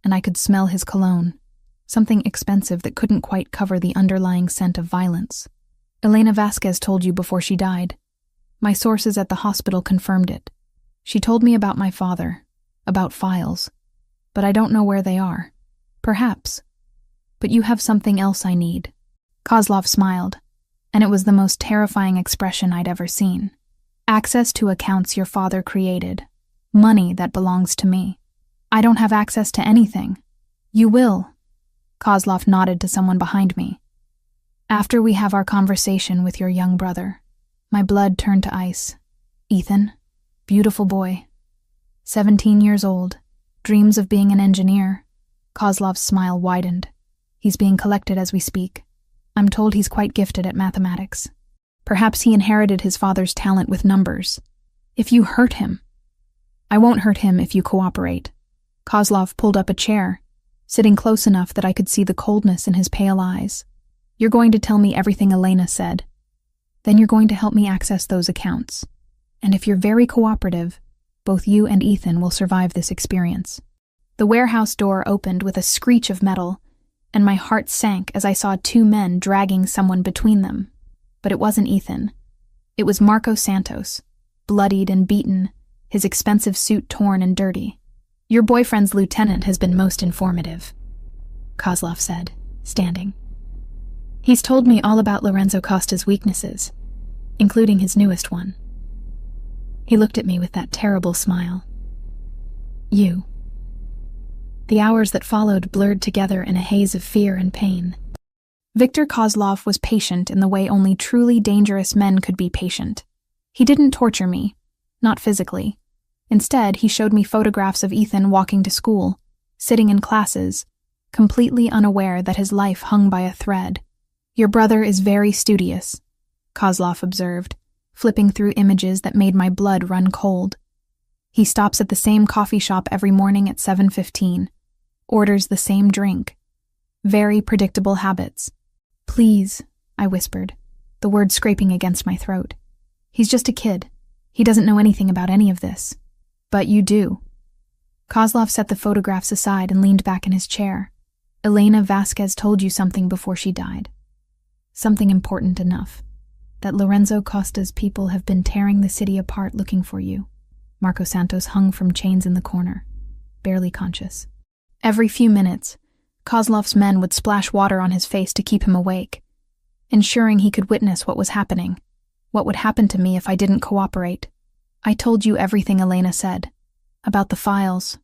and I could smell his cologne, something expensive that couldn't quite cover the underlying scent of violence. "Elena Vasquez told you before she died. My sources at the hospital confirmed it. She told me about my father, about files, but I don't know where they are. Perhaps. But you have something else I need." Kozlov smiled, and it was the most terrifying expression I'd ever seen. "Access to accounts your father created. Money that belongs to me. I don't have access to anything." "You will." Kozlov nodded to someone behind me. "After we have our conversation with your young brother." My blood turned to ice. Ethan, beautiful boy, 17 years old, dreams of being an engineer. Kozlov's smile widened. "He's being collected as we speak. I'm told he's quite gifted at mathematics. Perhaps he inherited his father's talent with numbers. If you hurt him..." "I won't hurt him if you cooperate." Kozlov pulled up a chair, sitting close enough that I could see the coldness in his pale eyes. "You're going to tell me everything Elena said. Then you're going to help me access those accounts. And if you're very cooperative, both you and Ethan will survive this experience." The warehouse door opened with a screech of metal, and my heart sank as I saw two men dragging someone between them. But it wasn't Ethan. It was Marco Santos, bloodied and beaten, his expensive suit torn and dirty. "Your boyfriend's lieutenant has been most informative," Kozlov said, standing. "He's told me all about Lorenzo Costa's weaknesses, including his newest one." He looked at me with that terrible smile. "You." The hours that followed blurred together in a haze of fear and pain. Viktor Kozlov was patient in the way only truly dangerous men could be patient. He didn't torture me, not physically. Instead, he showed me photographs of Ethan walking to school, sitting in classes, completely unaware that his life hung by a thread. "Your brother is very studious," Kozlov observed, flipping through images that made my blood run cold. "He stops at the same coffee shop every morning at 7:15, orders the same drink. Very predictable habits." "Please," I whispered, the words scraping against my throat. "He's just a kid. He doesn't know anything about any of this." "But you do." Kozlov set the photographs aside and leaned back in his chair. "Elena Vasquez told you something before she died. Something important enough. That Lorenzo Costa's people have been tearing the city apart looking for you." Marco Santos hung from chains in the corner, barely conscious. Every few minutes, Kozlov's men would splash water on his face to keep him awake, ensuring he could witness what was happening, what would happen to me if I didn't cooperate. "I told you everything Elena said. About the files.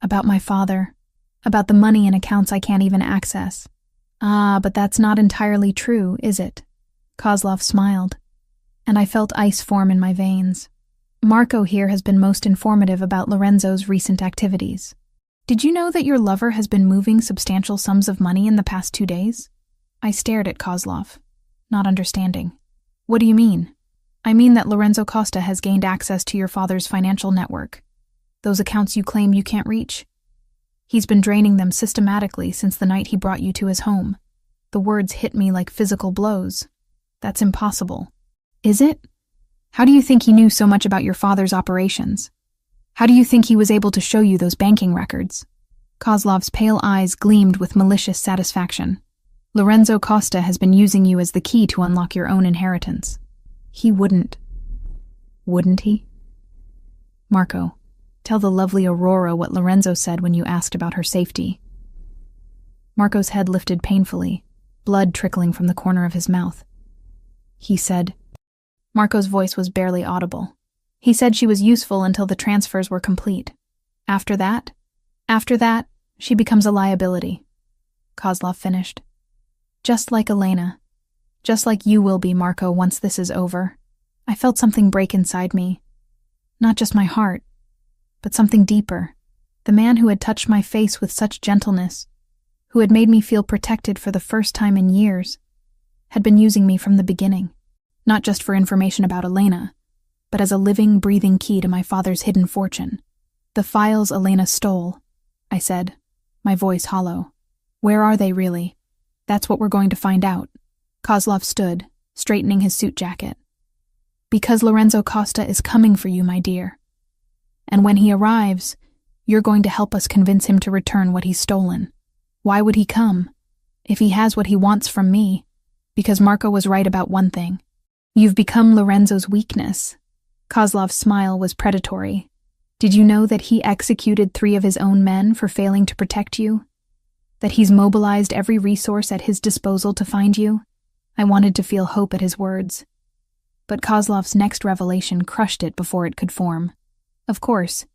About my father. About the money in accounts I can't even access." "Ah, but that's not entirely true, is it?" Kozlov smiled, and I felt ice form in my veins. "Marco here has been most informative about Lorenzo's recent activities. Did you know that your lover has been moving substantial sums of money in the past 2 days?" I stared at Kozlov, not understanding. "What do you mean?" "I mean that Lorenzo Costa has gained access to your father's financial network. Those accounts you claim you can't reach. He's been draining them systematically since the night he brought you to his home." The words hit me like physical blows. "That's impossible." "Is it? How do you think he knew so much about your father's operations? How do you think he was able to show you those banking records?" Kozlov's pale eyes gleamed with malicious satisfaction. "Lorenzo Costa has been using you as the key to unlock your own inheritance. He wouldn't." "Wouldn't he?" "Marco, tell the lovely Aurora what Lorenzo said when you asked about her safety." Marco's head lifted painfully, blood trickling from the corner of his mouth. "He said..." Marco's voice was barely audible. "He said she was useful until the transfers were complete. After that, she becomes a liability." Kozlov finished. "Just like Elena. Just like you will be, Marco, once this is over." I felt something break inside me. Not just my heart, but something deeper. The man who had touched my face with such gentleness, who had made me feel protected for the first time in years, had been using me from the beginning. Not just for information about Elena, but as a living, breathing key to my father's hidden fortune. "The files Elena stole," I said, my voice hollow. "Where are they really? That's what we're going to find out." Kozlov stood, straightening his suit jacket. "Because Lorenzo Costa is coming for you, my dear. And when he arrives, you're going to help us convince him to return what he's stolen. Why would he come? If he has what he wants from me, because Marco was right about one thing. You've become Lorenzo's weakness." Kozlov's smile was predatory. "Did you know that he executed 3 of his own men for failing to protect you? That he's mobilized every resource at his disposal to find you?" I wanted to feel hope at his words. But Kozlov's next revelation crushed it before it could form. Of course,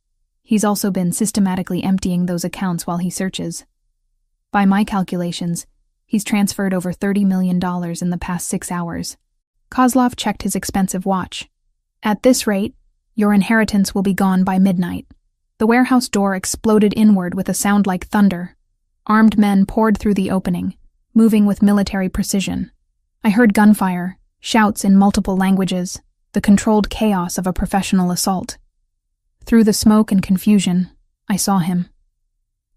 he's also been systematically emptying those accounts while he searches. By my calculations, he's transferred over $30 million in the past 6 hours. Kozlov checked his expensive watch. "At this rate, your inheritance will be gone by midnight." The warehouse door exploded inward with a sound like thunder. Armed men poured through the opening, moving with military precision. I heard gunfire, shouts in multiple languages, the controlled chaos of a professional assault. Through the smoke and confusion, I saw him.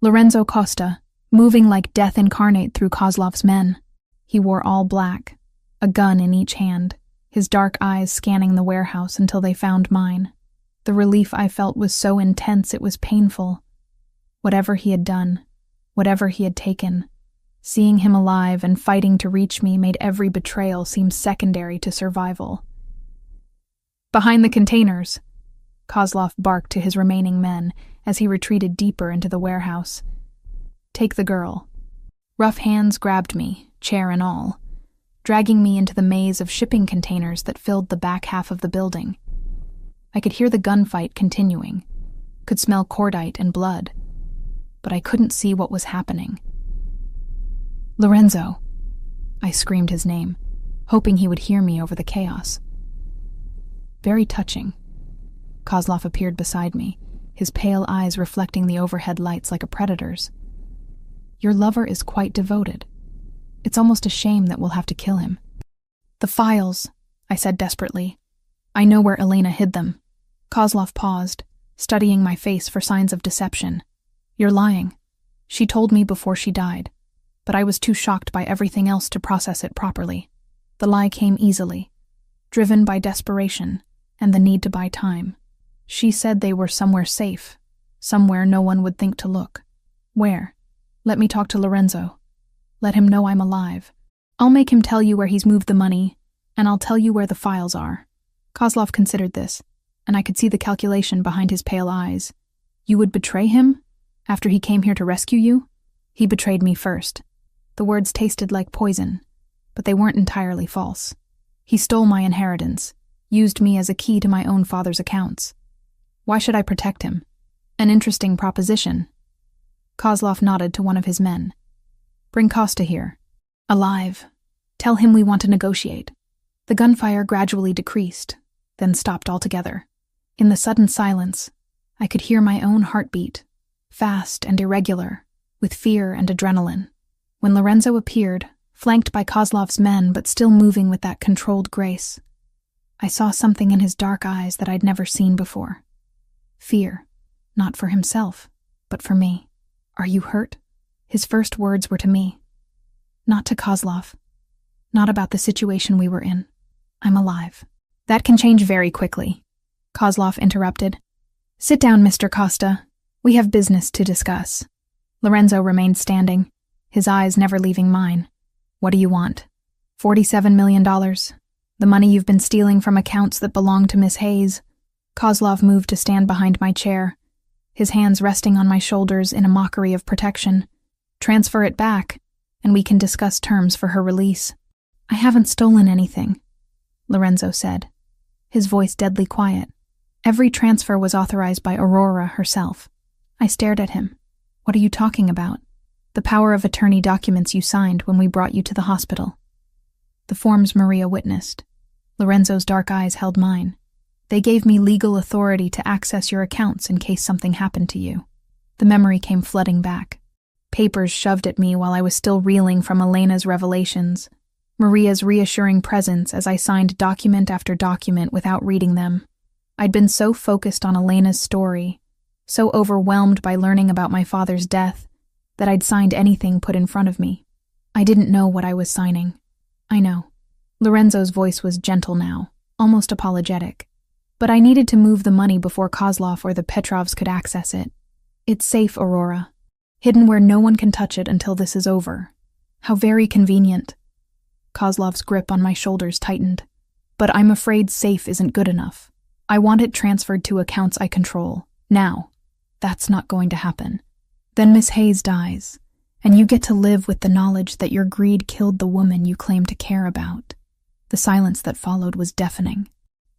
Lorenzo Costa, moving like death incarnate through Kozlov's men. He wore all black, a gun in each hand, his dark eyes scanning the warehouse until they found mine. The relief I felt was so intense it was painful. Whatever he had done, whatever he had taken, Seeing him alive and fighting to reach me made every betrayal seem secondary to survival. "Behind the containers," Kozlov barked to his remaining men as he retreated deeper into the warehouse. "Take the girl." Rough hands grabbed me, chair and all, dragging me into the maze of shipping containers that filled the back half of the building. I could hear the gunfight continuing, could smell cordite and blood, but I couldn't see what was happening. "Lorenzo!" I screamed his name, hoping he would hear me over the chaos. Very touching. Kozlov appeared beside me, his pale eyes reflecting the overhead lights like a predator's. "Your lover is quite devoted. It's almost a shame that we'll have to kill him." "The files," I said desperately. "I know where Elena hid them." Kozlov paused, studying my face for signs of deception. "You're lying. She told me before she died, but I was too shocked by everything else to process it properly. The lie came easily, driven by desperation and the need to buy time. She said they were somewhere safe, somewhere no one would think to look. Where? Let me talk to Lorenzo. Let him know I'm alive. I'll make him tell you where he's moved the money, and I'll tell you where the files are." Kozlov considered this, and I could see the calculation behind his pale eyes. "You would betray him? After he came here to rescue you?" "He betrayed me first." The words tasted like poison, but they weren't entirely false. "He stole my inheritance, used me as a key to my own father's accounts. Why should I protect him? An interesting proposition." Kozlov nodded to one of his men. "Bring Costa here. Alive. Tell him we want to negotiate." The gunfire gradually decreased, then stopped altogether. In the sudden silence, I could hear my own heartbeat, fast and irregular, with fear and adrenaline. When Lorenzo appeared, flanked by Kozlov's men but still moving with that controlled grace, I saw something in his dark eyes that I'd never seen before. Fear, not for himself, but for me. "Are you hurt?" His first words were to me, not to Kozlov, not about the situation we were in. "I'm alive." "That can change very quickly," Kozlov interrupted. "Sit down, Mr. Costa. We have business to discuss." Lorenzo remained standing, his eyes never leaving mine. "What do you want?" $47 million. The money you've been stealing from accounts that belong to Miss Hayes." Kozlov moved to stand behind my chair, his hands resting on my shoulders in a mockery of protection. "Transfer it back, and we can discuss terms for her release." "I haven't stolen anything," Lorenzo said, his voice deadly quiet. "Every transfer was authorized by Aurora herself." I stared at him. "What are you talking about?" "The power of attorney documents you signed when we brought you to the hospital." The forms Maria witnessed. Lorenzo's dark eyes held mine. "They gave me legal authority to access your accounts in case something happened to you." The memory came flooding back. Papers shoved at me while I was still reeling from Elena's revelations, Maria's reassuring presence as I signed document after document without reading them. I'd been so focused on Elena's story, so overwhelmed by learning about my father's death, that I'd signed anything put in front of me. I didn't know what I was signing. "I know." Lorenzo's voice was gentle now, almost apologetic. "But I needed to move the money before Kozlov or the Petrovs could access it. It's safe, Aurora. Hidden where no one can touch it until this is over. How very convenient." Kozlov's grip on my shoulders tightened. "But I'm afraid safe isn't good enough. I want it transferred to accounts I control, now. That's not going to happen. Then Miss Hayes dies, and you get to live with the knowledge that your greed killed the woman you claim to care about." The silence that followed was deafening.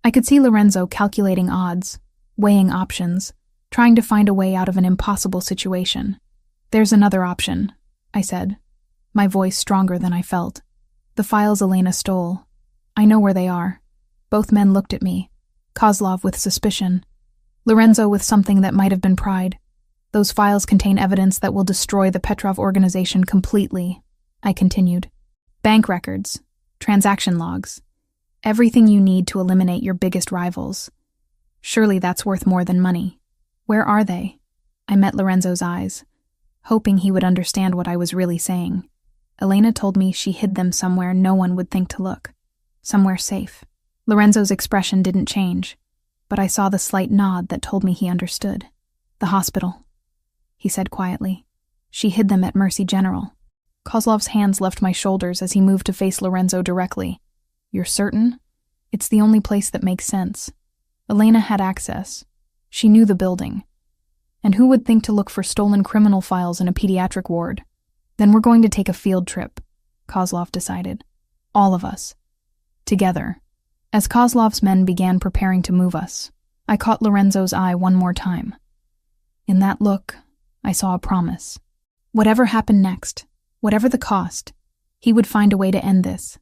I could see Lorenzo calculating odds, weighing options, trying to find a way out of an impossible situation. "There's another option," I said, my voice stronger than I felt. "The files Elena stole. I know where they are." Both men looked at me, Kozlov with suspicion, Lorenzo with something that might have been pride. "Those files contain evidence that will destroy the Petrov organization completely," I continued. "Bank records, transaction logs, everything you need to eliminate your biggest rivals. Surely that's worth more than money. Where are they?" I met Lorenzo's eyes, hoping he would understand what I was really saying. "Elena told me she hid them somewhere no one would think to look. Somewhere safe." Lorenzo's expression didn't change, but I saw the slight nod that told me he understood. "The hospital," he said quietly. "She hid them at Mercy General." Kozlov's hands left my shoulders as he moved to face Lorenzo directly. "You're certain? It's the only place that makes sense. Elena had access. She knew the building. And who would think to look for stolen criminal files in a pediatric ward? Then we're going to take a field trip," Kozlov decided. "All of us. Together." As Kozlov's men began preparing to move us, I caught Lorenzo's eye one more time. In that look, I saw a promise. Whatever happened next, whatever the cost, he would find a way to end this,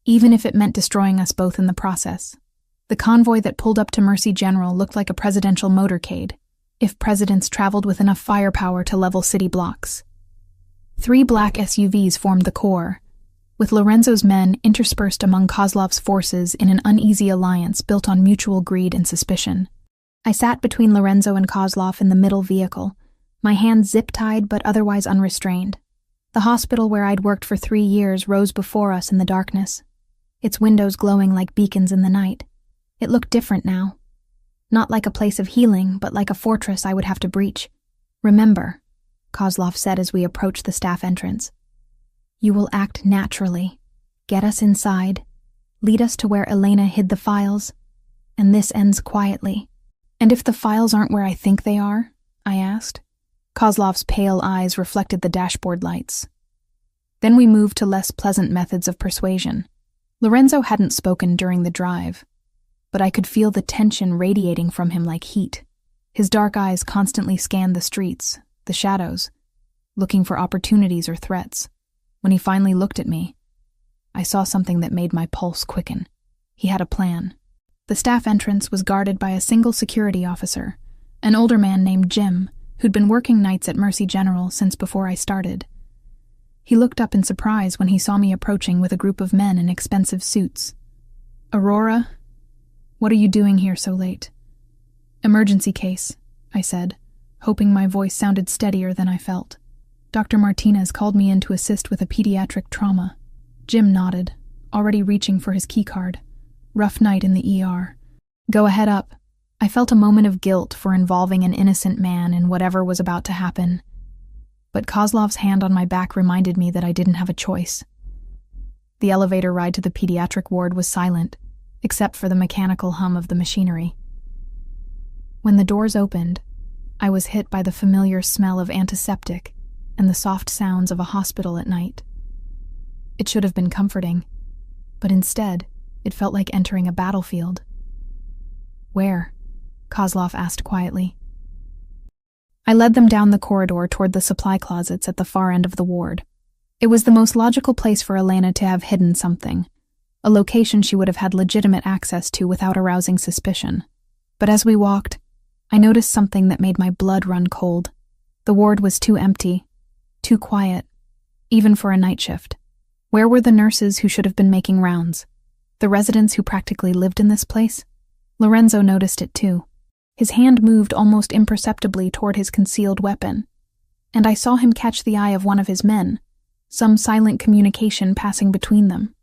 even if it meant destroying us both in the process. The convoy that pulled up to Mercy General looked like a presidential motorcade, if presidents traveled with enough firepower to level city blocks. 3 black SUVs formed the core, with Lorenzo's men interspersed among Kozlov's forces in an uneasy alliance built on mutual greed and suspicion. I sat between Lorenzo and Kozlov in the middle vehicle, my hands zip-tied but otherwise unrestrained. The hospital where I'd worked for 3 years rose before us in the darkness, its windows glowing like beacons in the night. It looked different now. Not like a place of healing, but like a fortress I would have to breach. "Remember," Kozlov said as we approached the staff entrance, "you will act naturally. Get us inside, lead us to where Elena hid the files, and this ends quietly." "And if the files aren't where I think they are?" I asked. Kozlov's pale eyes reflected the dashboard lights. Then we moved to less pleasant methods of persuasion. Lorenzo hadn't spoken during the drive, but I could feel the tension radiating from him like heat. His dark eyes constantly scanned the streets, the shadows, looking for opportunities or threats. When he finally looked at me, I saw something that made my pulse quicken. He had a plan. The staff entrance was guarded by a single security officer, an older man named Jim, who'd been working nights at Mercy General since before I started. He looked up in surprise when he saw me approaching with a group of men in expensive suits. "Aurora, what are you doing here so late?" "Emergency case," I said, hoping my voice sounded steadier than I felt. "Dr. Martinez called me in to assist with a pediatric trauma." Jim nodded, already reaching for his keycard. "Rough night in the ER. Go ahead up." I felt a moment of guilt for involving an innocent man in whatever was about to happen, but Kozlov's hand on my back reminded me that I didn't have a choice. The elevator ride to the pediatric ward was silent, except for the mechanical hum of the machinery. When the doors opened, I was hit by the familiar smell of antiseptic and the soft sounds of a hospital at night. It should have been comforting, but instead, it felt like entering a battlefield. "Where?" Kozlov asked quietly. I led them down the corridor toward the supply closets at the far end of the ward. It was the most logical place for Elena to have hidden something, a location she would have had legitimate access to without arousing suspicion. But as we walked, I noticed something that made my blood run cold. The ward was too empty, too quiet, even for a night shift. Where were the nurses who should have been making rounds? The residents who practically lived in this place? Lorenzo noticed it too. His hand moved almost imperceptibly toward his concealed weapon, and I saw him catch the eye of one of his men, some silent communication passing between them.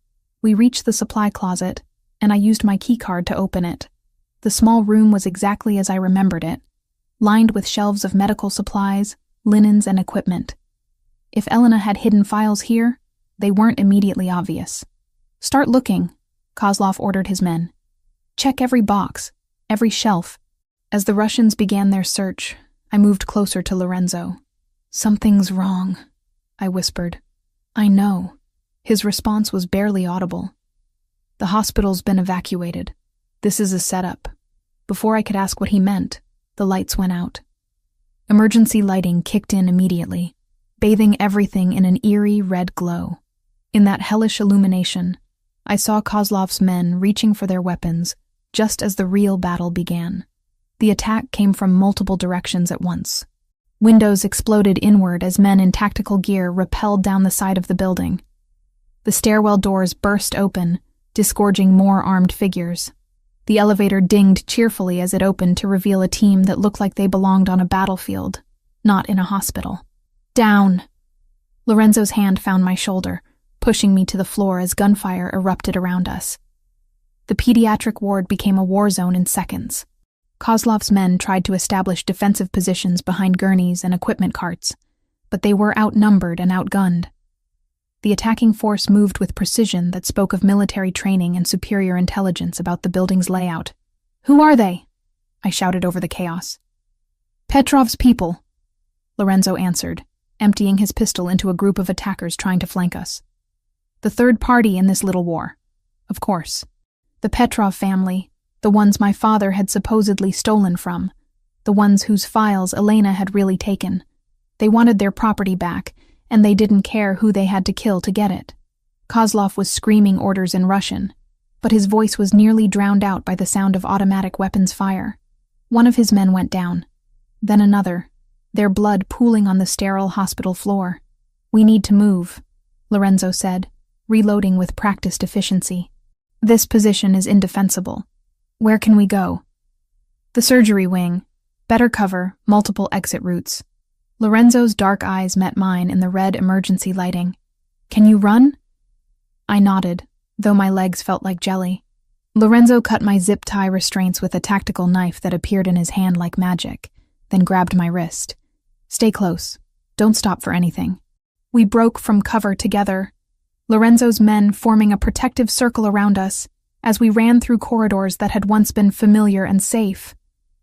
We reached the supply closet, and I used my keycard to open it. The small room was exactly as I remembered it, lined with shelves of medical supplies, linens, and equipment. If Elena had hidden files here, they weren't immediately obvious. "Start looking," Kozlov ordered his men. "Check every box, every shelf." As the Russians began their search, I moved closer to Lorenzo. "Something's wrong," I whispered. "I know." His response was barely audible. "The hospital's been evacuated. This is a setup." Before I could ask what he meant, the lights went out. Emergency lighting kicked in immediately, bathing everything in an eerie red glow. In that hellish illumination, I saw Kozlov's men reaching for their weapons just as the real battle began. The attack came from multiple directions at once. Windows exploded inward as men in tactical gear rappelled down the side of the building. The stairwell doors burst open, disgorging more armed figures. The elevator dinged cheerfully as it opened to reveal a team that looked like they belonged on a battlefield, not in a hospital. "Down!" Lorenzo's hand found my shoulder, pushing me to the floor as gunfire erupted around us. The pediatric ward became a war zone in seconds. Kozlov's men tried to establish defensive positions behind gurneys and equipment carts, but they were outnumbered and outgunned. The attacking force moved with precision that spoke of military training and superior intelligence about the building's layout. "Who are they?" I shouted over the chaos. "Petrov's people," Lorenzo answered, emptying his pistol into a group of attackers trying to flank us. "The third party in this little war. Of course. The Petrov family, the ones my father had supposedly stolen from, the ones whose files Elena had really taken. They wanted their property back, and they didn't care who they had to kill to get it." Kozlov was screaming orders in Russian, but his voice was nearly drowned out by the sound of automatic weapons fire. One of his men went down, then another, their blood pooling on the sterile hospital floor. "We need to move," Lorenzo said, reloading with practiced efficiency. "This position is indefensible. Where can we go?" "The surgery wing. Better cover, multiple exit routes." Lorenzo's dark eyes met mine in the red emergency lighting. "Can you run?" I nodded, though my legs felt like jelly. Lorenzo cut my zip tie restraints with a tactical knife that appeared in his hand like magic, then grabbed my wrist. "Stay close. Don't stop for anything." We broke from cover together, Lorenzo's men forming a protective circle around us as we ran through corridors that had once been familiar and safe.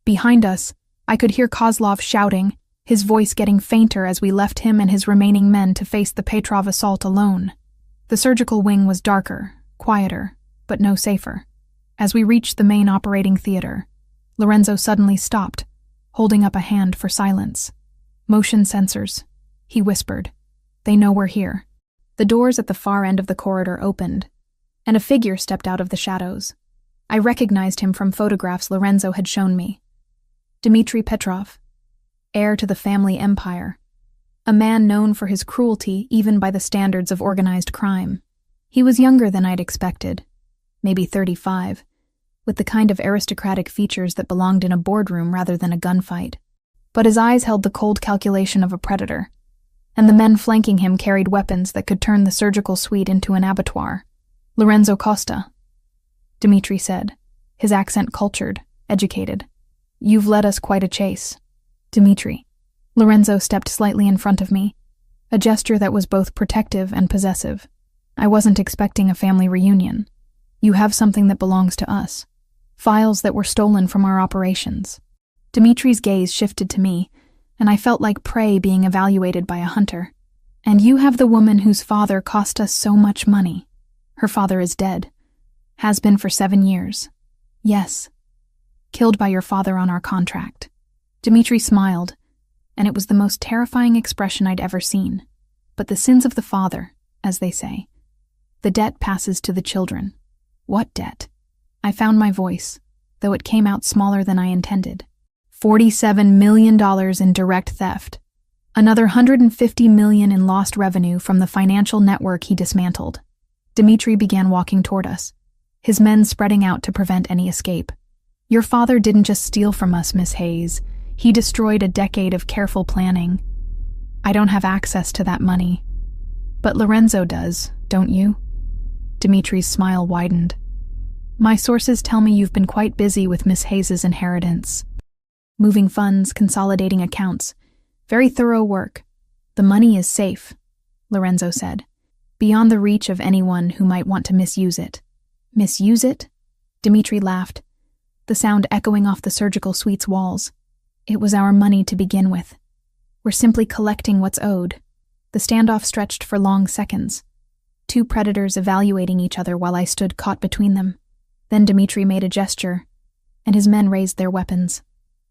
Behind us, I could hear Kozlov shouting, his voice getting fainter as we left him and his remaining men to face the Petrov assault alone. The surgical wing was darker, quieter, but no safer. As we reached the main operating theater, Lorenzo suddenly stopped, holding up a hand for silence. "Motion sensors," he whispered. "They know we're here." The doors at the far end of the corridor opened, and a figure stepped out of the shadows. I recognized him from photographs Lorenzo had shown me. Dmitry Petrov, heir to the family empire, a man known for his cruelty even by the standards of organized crime. He was younger than I'd expected, maybe 35, with the kind of aristocratic features that belonged in a boardroom rather than a gunfight. But his eyes held the cold calculation of a predator, and the men flanking him carried weapons that could turn the surgical suite into an abattoir. "Lorenzo Costa," Dmitry said, his accent cultured, educated. "You've led us quite a chase." "Dmitry." Lorenzo stepped slightly in front of me, a gesture that was both protective and possessive. "I wasn't expecting a family reunion. You have something that belongs to us. Files that were stolen from our operations." Dmitry's gaze shifted to me, and I felt like prey being evaluated by a hunter. "And you have the woman whose father cost us so much money. Her father is dead. Has been for 7 years. Yes. Killed by your father on our contract." Dmitry smiled, and it was the most terrifying expression I'd ever seen. "But the sins of the father, as they say. The debt passes to the children." "What debt?" I found my voice, though it came out smaller than I intended. $47 million in direct theft. Another $150 million in lost revenue from the financial network he dismantled. Dmitry began walking toward us, his men spreading out to prevent any escape. "Your father didn't just steal from us, Miss Hayes. He destroyed a decade of careful planning. I don't have access to that money. But Lorenzo does, don't you?" Dmitry's smile widened. "My sources tell me you've been quite busy with Miss Hayes' inheritance. Moving funds, consolidating accounts. Very thorough work. The money is safe," Lorenzo said, "beyond the reach of anyone who might want to misuse it." "Misuse it?" Dmitry laughed, the sound echoing off the surgical suite's walls. "It was our money to begin with. We're simply collecting what's owed." The standoff stretched for long seconds, two predators evaluating each other while I stood caught between them. Then Dmitry made a gesture, and his men raised their weapons.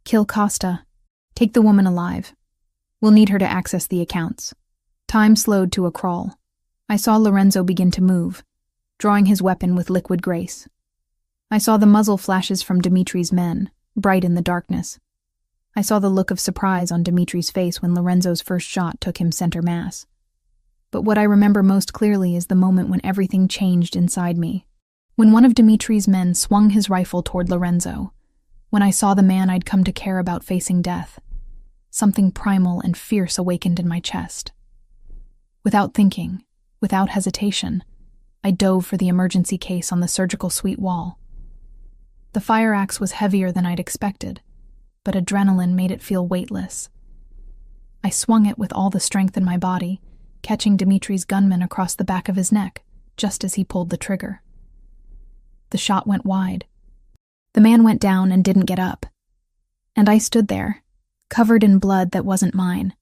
"Kill Costa. Take the woman alive. We'll need her to access the accounts." Time slowed to a crawl. I saw Lorenzo begin to move, drawing his weapon with liquid grace. I saw the muzzle flashes from Dmitry's men, bright in the darkness. I saw the look of surprise on Dmitry's face when Lorenzo's first shot took him center mass. But what I remember most clearly is the moment when everything changed inside me. When one of Dmitry's men swung his rifle toward Lorenzo, when I saw the man I'd come to care about facing death, something primal and fierce awakened in my chest. Without thinking, without hesitation, I dove for the emergency case on the surgical suite wall. The fire axe was heavier than I'd expected, but adrenaline made it feel weightless. I swung it with all the strength in my body, catching Dimitri's gunman across the back of his neck just as he pulled the trigger. The shot went wide. The man went down and didn't get up. And I stood there, covered in blood that wasn't mine,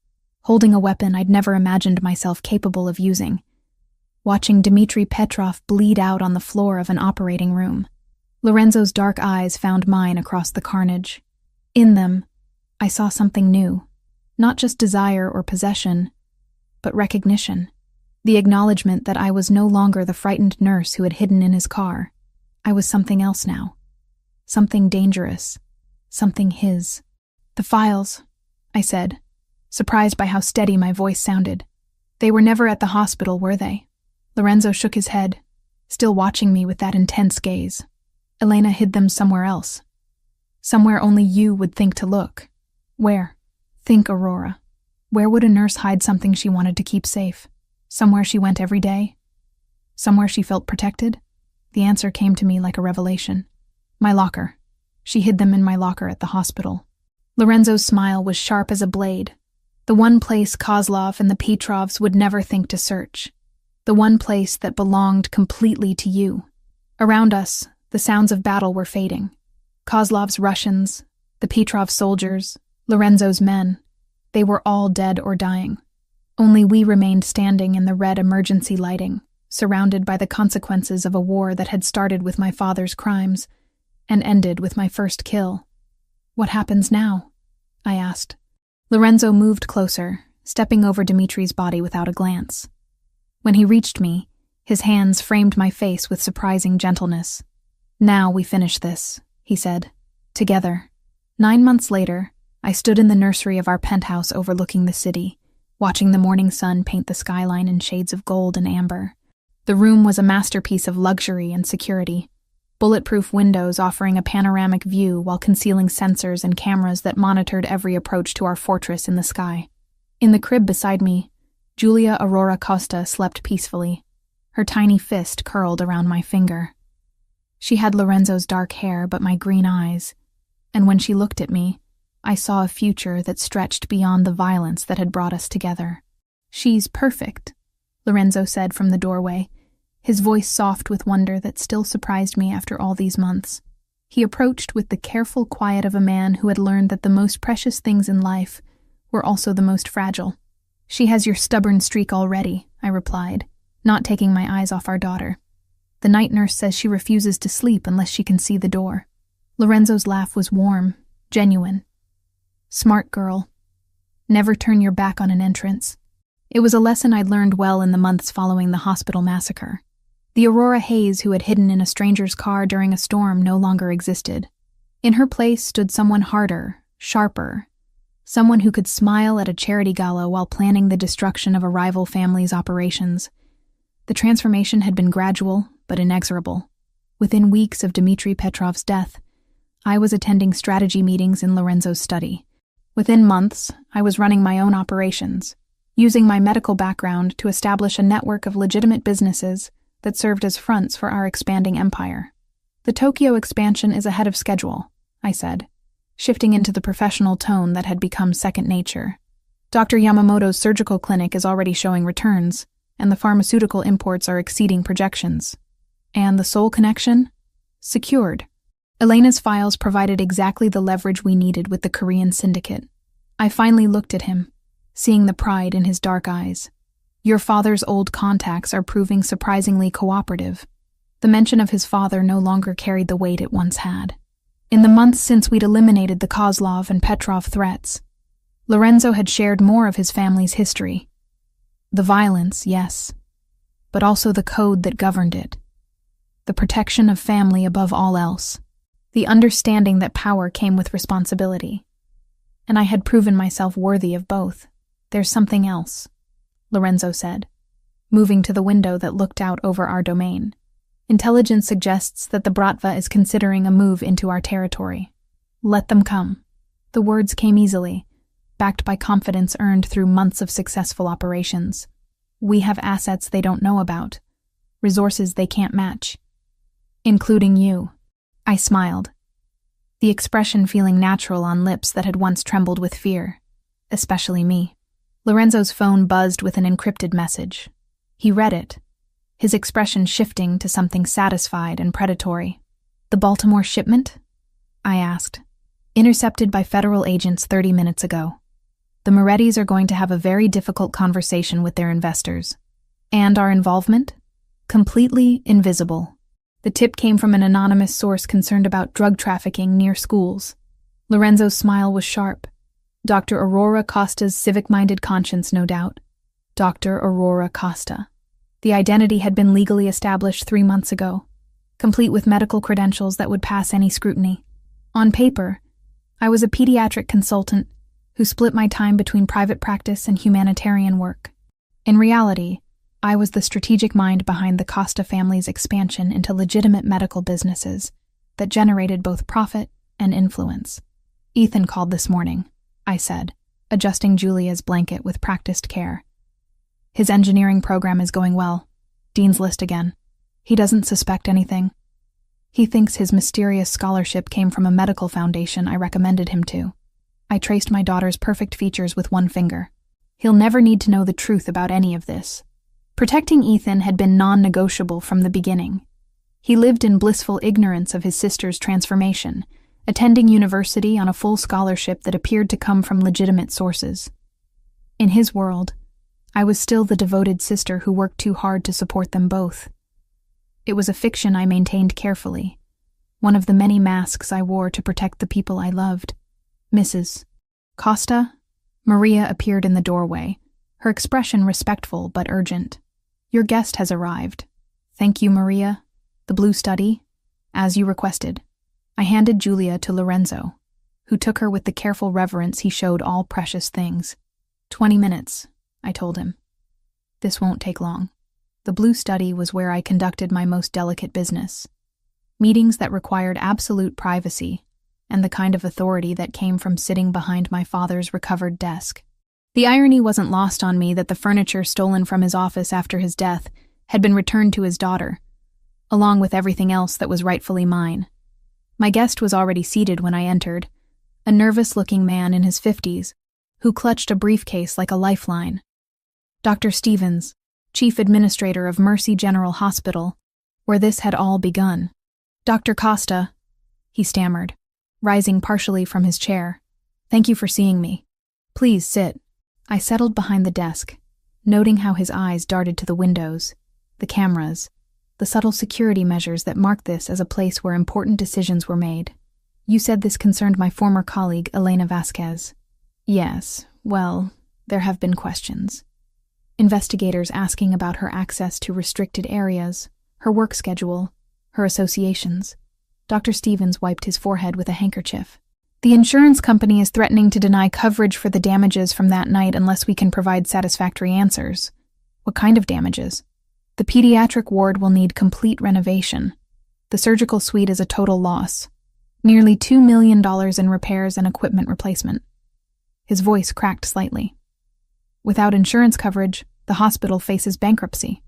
holding a weapon I'd never imagined myself capable of using, watching Dmitri Petrov bleed out on the floor of an operating room. Lorenzo's dark eyes found mine across the carnage. In them, I saw something new, not just desire or possession, but recognition. The acknowledgement that I was no longer the frightened nurse who had hidden in his car. I was something else now. Something dangerous. Something his. "The files," I said, surprised by how steady my voice sounded. "They were never at the hospital, were they?" Lorenzo shook his head, still watching me with that intense gaze. "Elena hid them somewhere else. Somewhere only you would think to look." "Where?" "Think, Aurora. Where would a nurse hide something she wanted to keep safe? Somewhere she went every day? Somewhere she felt protected?" The answer came to me like a revelation. "My locker. She hid them in my locker at the hospital." Lorenzo's smile was sharp as a blade. The one place Kozlov and the Petrovs would never think to search. The one place that belonged completely to you. Around us, the sounds of battle were fading. Kozlov's Russians, the Petrov soldiers, Lorenzo's men, they were all dead or dying. Only we remained standing in the red emergency lighting, surrounded by the consequences of a war that had started with my father's crimes and ended with my first kill. "What happens now?" I asked. Lorenzo moved closer, stepping over Dimitri's body without a glance. When he reached me, his hands framed my face with surprising gentleness. "Now we finish this," he said. "Together." 9 months later, I stood in the nursery of our penthouse overlooking the city, watching the morning sun paint the skyline in shades of gold and amber. The room was a masterpiece of luxury and security. Bulletproof windows offering a panoramic view while concealing sensors and cameras that monitored every approach to our fortress in the sky. In the crib beside me, Julia Aurora Costa slept peacefully, her tiny fist curled around my finger. She had Lorenzo's dark hair but my green eyes, and when she looked at me, I saw a future that stretched beyond the violence that had brought us together. "She's perfect," Lorenzo said from the doorway, his voice soft with wonder that still surprised me after all these months. He approached with the careful quiet of a man who had learned that the most precious things in life were also the most fragile. "She has your stubborn streak already," I replied, not taking my eyes off our daughter. "The night nurse says she refuses to sleep unless she can see the door." Lorenzo's laugh was warm, genuine. "Smart girl. Never turn your back on an entrance." It was a lesson I'd learned well in the months following the hospital massacre. The Aurora Hayes who had hidden in a stranger's car during a storm no longer existed. In her place stood someone harder, sharper, someone who could smile at a charity gala while planning the destruction of a rival family's operations. The transformation had been gradual, but inexorable. Within weeks of Dmitri Petrov's death, I was attending strategy meetings in Lorenzo's study. Within months, I was running my own operations, using my medical background to establish a network of legitimate businesses that served as fronts for our expanding empire. "The Tokyo expansion is ahead of schedule," I said, shifting into the professional tone that had become second nature. "Dr. Yamamoto's surgical clinic is already showing returns, and the pharmaceutical imports are exceeding projections. And the Seoul connection? Secured." Elena's files provided exactly the leverage we needed with the Korean syndicate. I finally looked at him, seeing the pride in his dark eyes. "Your father's old contacts are proving surprisingly cooperative." The mention of his father no longer carried the weight it once had. In the months since we'd eliminated the Kozlov and Petrov threats, Lorenzo had shared more of his family's history. The violence, yes, but also the code that governed it. The protection of family above all else. The understanding that power came with responsibility. And I had proven myself worthy of both. "There's something else," Lorenzo said, moving to the window that looked out over our domain. "Intelligence suggests that the Bratva is considering a move into our territory. Let them come." The words came easily, backed by confidence earned through months of successful operations. "We have assets they don't know about, resources they can't match. Including you." I smiled, the expression feeling natural on lips that had once trembled with fear, especially me. Lorenzo's phone buzzed with an encrypted message. He read it, his expression shifting to something satisfied and predatory. "The Baltimore shipment?" I asked. "Intercepted by federal agents 30 minutes ago. The Morettis are going to have a very difficult conversation with their investors. And our involvement? Completely invisible. The tip came from an anonymous source concerned about drug trafficking near schools." Lorenzo's smile was sharp. Dr. Aurora Costa's civic-minded conscience, no doubt. Dr. Aurora Costa. The identity had been legally established 3 months ago, complete with medical credentials that would pass any scrutiny. On paper, I was a pediatric consultant who split my time between private practice and humanitarian work. In reality, I was the strategic mind behind the Costa family's expansion into legitimate medical businesses that generated both profit and influence. "Ethan called this morning," I said, adjusting Julia's blanket with practiced care. "His engineering program is going well. Dean's List again. He doesn't suspect anything. He thinks his mysterious scholarship came from a medical foundation I recommended him to. I traced my daughter's perfect features with one finger. He'll never need to know the truth about any of this." Protecting Ethan had been non-negotiable from the beginning. He lived in blissful ignorance of his sister's transformation, attending university on a full scholarship that appeared to come from legitimate sources. In his world, I was still the devoted sister who worked too hard to support them both. It was a fiction I maintained carefully, one of the many masks I wore to protect the people I loved. "Mrs. Costa?" Maria appeared in the doorway, her expression respectful but urgent. "Your guest has arrived." "Thank you, Maria. The blue study, as you requested." I handed Julia to Lorenzo, who took her with the careful reverence he showed all precious things. 20 minutes, I told him. "This won't take long." The blue study was where I conducted my most delicate business. Meetings that required absolute privacy, and the kind of authority that came from sitting behind my father's recovered desk. The irony wasn't lost on me that the furniture stolen from his office after his death had been returned to his daughter, along with everything else that was rightfully mine. My guest was already seated when I entered, a nervous-looking man in his 50s, who clutched a briefcase like a lifeline. Dr. Stevens, chief administrator of Mercy General Hospital, where this had all begun. "Dr. Costa," he stammered, rising partially from his chair. "Thank you for seeing me. Please sit." I settled behind the desk, noting how his eyes darted to the windows, the cameras, the subtle security measures that marked this as a place where important decisions were made. "You said this concerned my former colleague, Elena Vasquez." "Yes, well, there have been questions. Investigators asking about her access to restricted areas, her work schedule, her associations." Dr. Stevens wiped his forehead with a handkerchief. "The insurance company is threatening to deny coverage for the damages from that night unless we can provide satisfactory answers." "What kind of damages?" "The pediatric ward will need complete renovation. The surgical suite is a total loss. Nearly $2 million in repairs and equipment replacement." His voice cracked slightly. "Without insurance coverage, the hospital faces bankruptcy."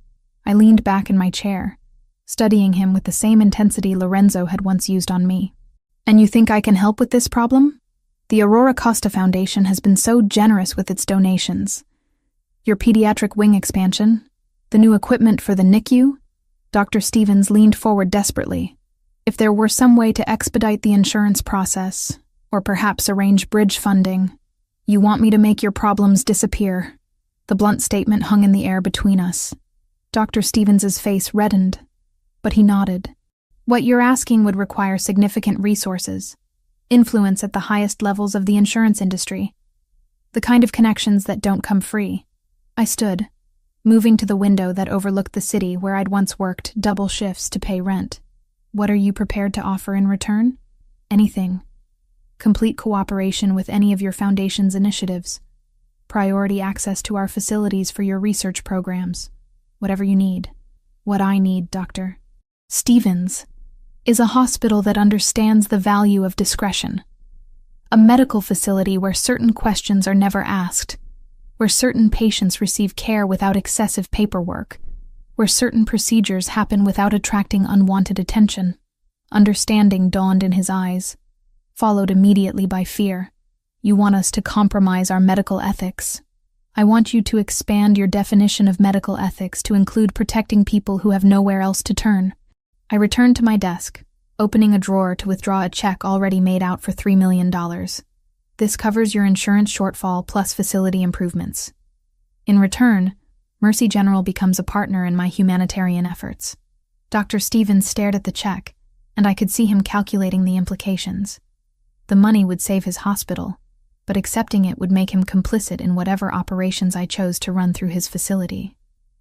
I leaned back in my chair, studying him with the same intensity Lorenzo had once used on me. "And you think I can help with this problem? The Aurora Costa Foundation has been so generous with its donations. Your pediatric wing expansion, the new equipment for the NICU?" Dr. Stevens leaned forward desperately. "If there were some way to expedite the insurance process, or perhaps arrange bridge funding. You want me to make your problems disappear." The blunt statement hung in the air between us. Dr. Stevens's face reddened, but he nodded. "What you're asking would require significant resources, influence at the highest levels of the insurance industry, the kind of connections that don't come free." I stood, moving to the window that overlooked the city where I'd once worked double shifts to pay rent. "What are you prepared to offer in return?" "Anything. Complete cooperation with any of your foundation's initiatives. Priority access to our facilities for your research programs. Whatever you need." "What I need, Dr. Stevens, is a hospital that understands the value of discretion. A medical facility where certain questions are never asked, where certain patients receive care without excessive paperwork, where certain procedures happen without attracting unwanted attention." Understanding dawned in his eyes, followed immediately by fear. "You want us to compromise our medical ethics?" I want you to expand your definition of medical ethics to include protecting people who have nowhere else to turn. I returned to my desk, opening a drawer to withdraw a check already made out for $3 million. This covers your insurance shortfall plus facility improvements. In return, Mercy General becomes a partner in my humanitarian efforts. Dr. Stevens stared at the check, and I could see him calculating the implications. The money would save his hospital, but accepting it would make him complicit in whatever operations I chose to run through his facility.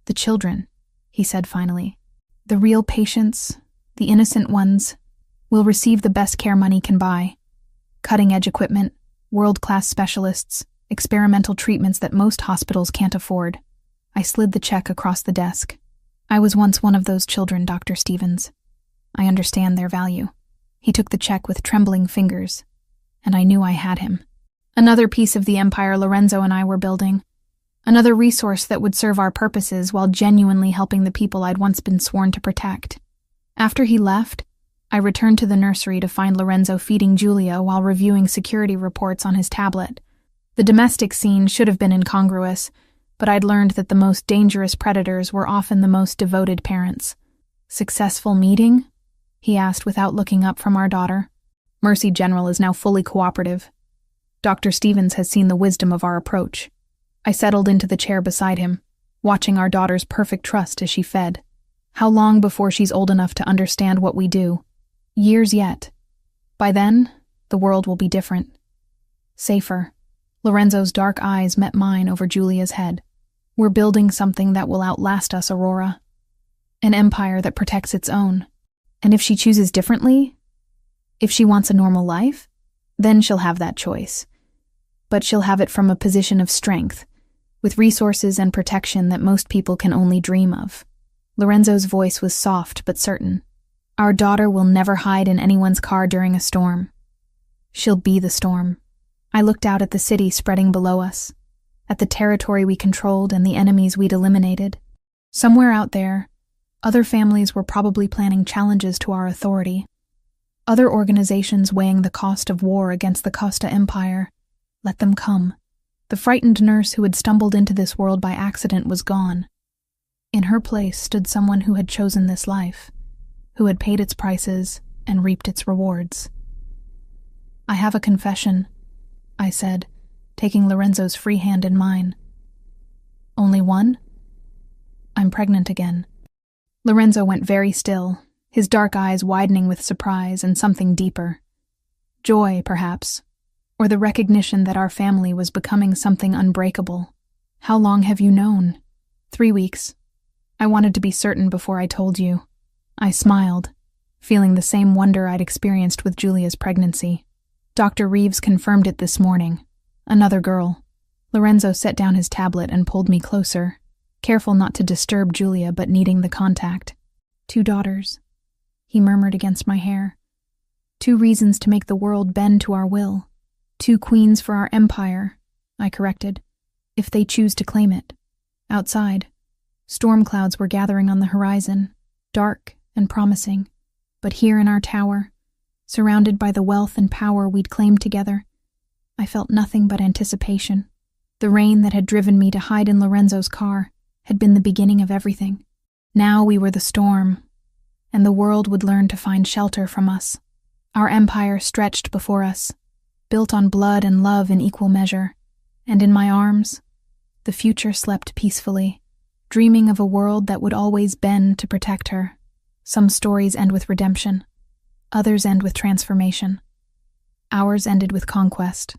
The children, he said finally, the real patients, the innocent ones, will receive the best care money can buy. Cutting-edge equipment, world-class specialists, experimental treatments that most hospitals can't afford. I slid the check across the desk. I was once one of those children, Dr. Stevens. I understand their value. He took the check with trembling fingers, and I knew I had him. Another piece of the empire Lorenzo and I were building. Another resource that would serve our purposes while genuinely helping the people I'd once been sworn to protect. After he left, I returned to the nursery to find Lorenzo feeding Julia while reviewing security reports on his tablet. The domestic scene should have been incongruous, but I'd learned that the most dangerous predators were often the most devoted parents. "Successful meeting?" he asked without looking up from our daughter. Mercy General is now fully cooperative. Dr. Stevens has seen the wisdom of our approach. I settled into the chair beside him, watching our daughter's perfect trust as she fed. How long before she's old enough to understand what we do? Years yet. By then, the world will be different. Safer. Lorenzo's dark eyes met mine over Julia's head. We're building something that will outlast us, Aurora. An empire that protects its own. And if she chooses differently, if she wants a normal life, then she'll have that choice. But she'll have it from a position of strength, with resources and protection that most people can only dream of. Lorenzo's voice was soft but certain. Our daughter will never hide in anyone's car during a storm. She'll be the storm. I looked out at the city spreading below us, at the territory we controlled and the enemies we'd eliminated. Somewhere out there, other families were probably planning challenges to our authority. Other organizations weighing the cost of war against the Costa Empire. Let them come. The frightened nurse who had stumbled into this world by accident was gone. In her place stood someone who had chosen this life, who had paid its prices and reaped its rewards. "I have a confession," I said, taking Lorenzo's free hand in mine. "Only one?" "I'm pregnant again." Lorenzo went very still, his dark eyes widening with surprise and something deeper. Joy, perhaps, or the recognition that our family was becoming something unbreakable. "How long have you known?" 3 weeks. I wanted to be certain before I told you. I smiled, feeling the same wonder I'd experienced with Julia's pregnancy. Dr. Reeves confirmed it this morning. Another girl. Lorenzo set down his tablet and pulled me closer, careful not to disturb Julia but needing the contact. 2 daughters, he murmured against my hair. 2 reasons to make the world bend to our will. 2 queens for our empire, I corrected, if they choose to claim it. Outside, storm clouds were gathering on the horizon, dark and promising. But here in our tower, surrounded by the wealth and power we'd claimed together, I felt nothing but anticipation. The rain that had driven me to hide in Lorenzo's car had been the beginning of everything. Now we were the storm, and the world would learn to find shelter from us. Our empire stretched before us, built on blood and love in equal measure, and in my arms, the future slept peacefully, dreaming of a world that would always bend to protect her. Some stories end with redemption, others end with transformation. Ours ended with conquest.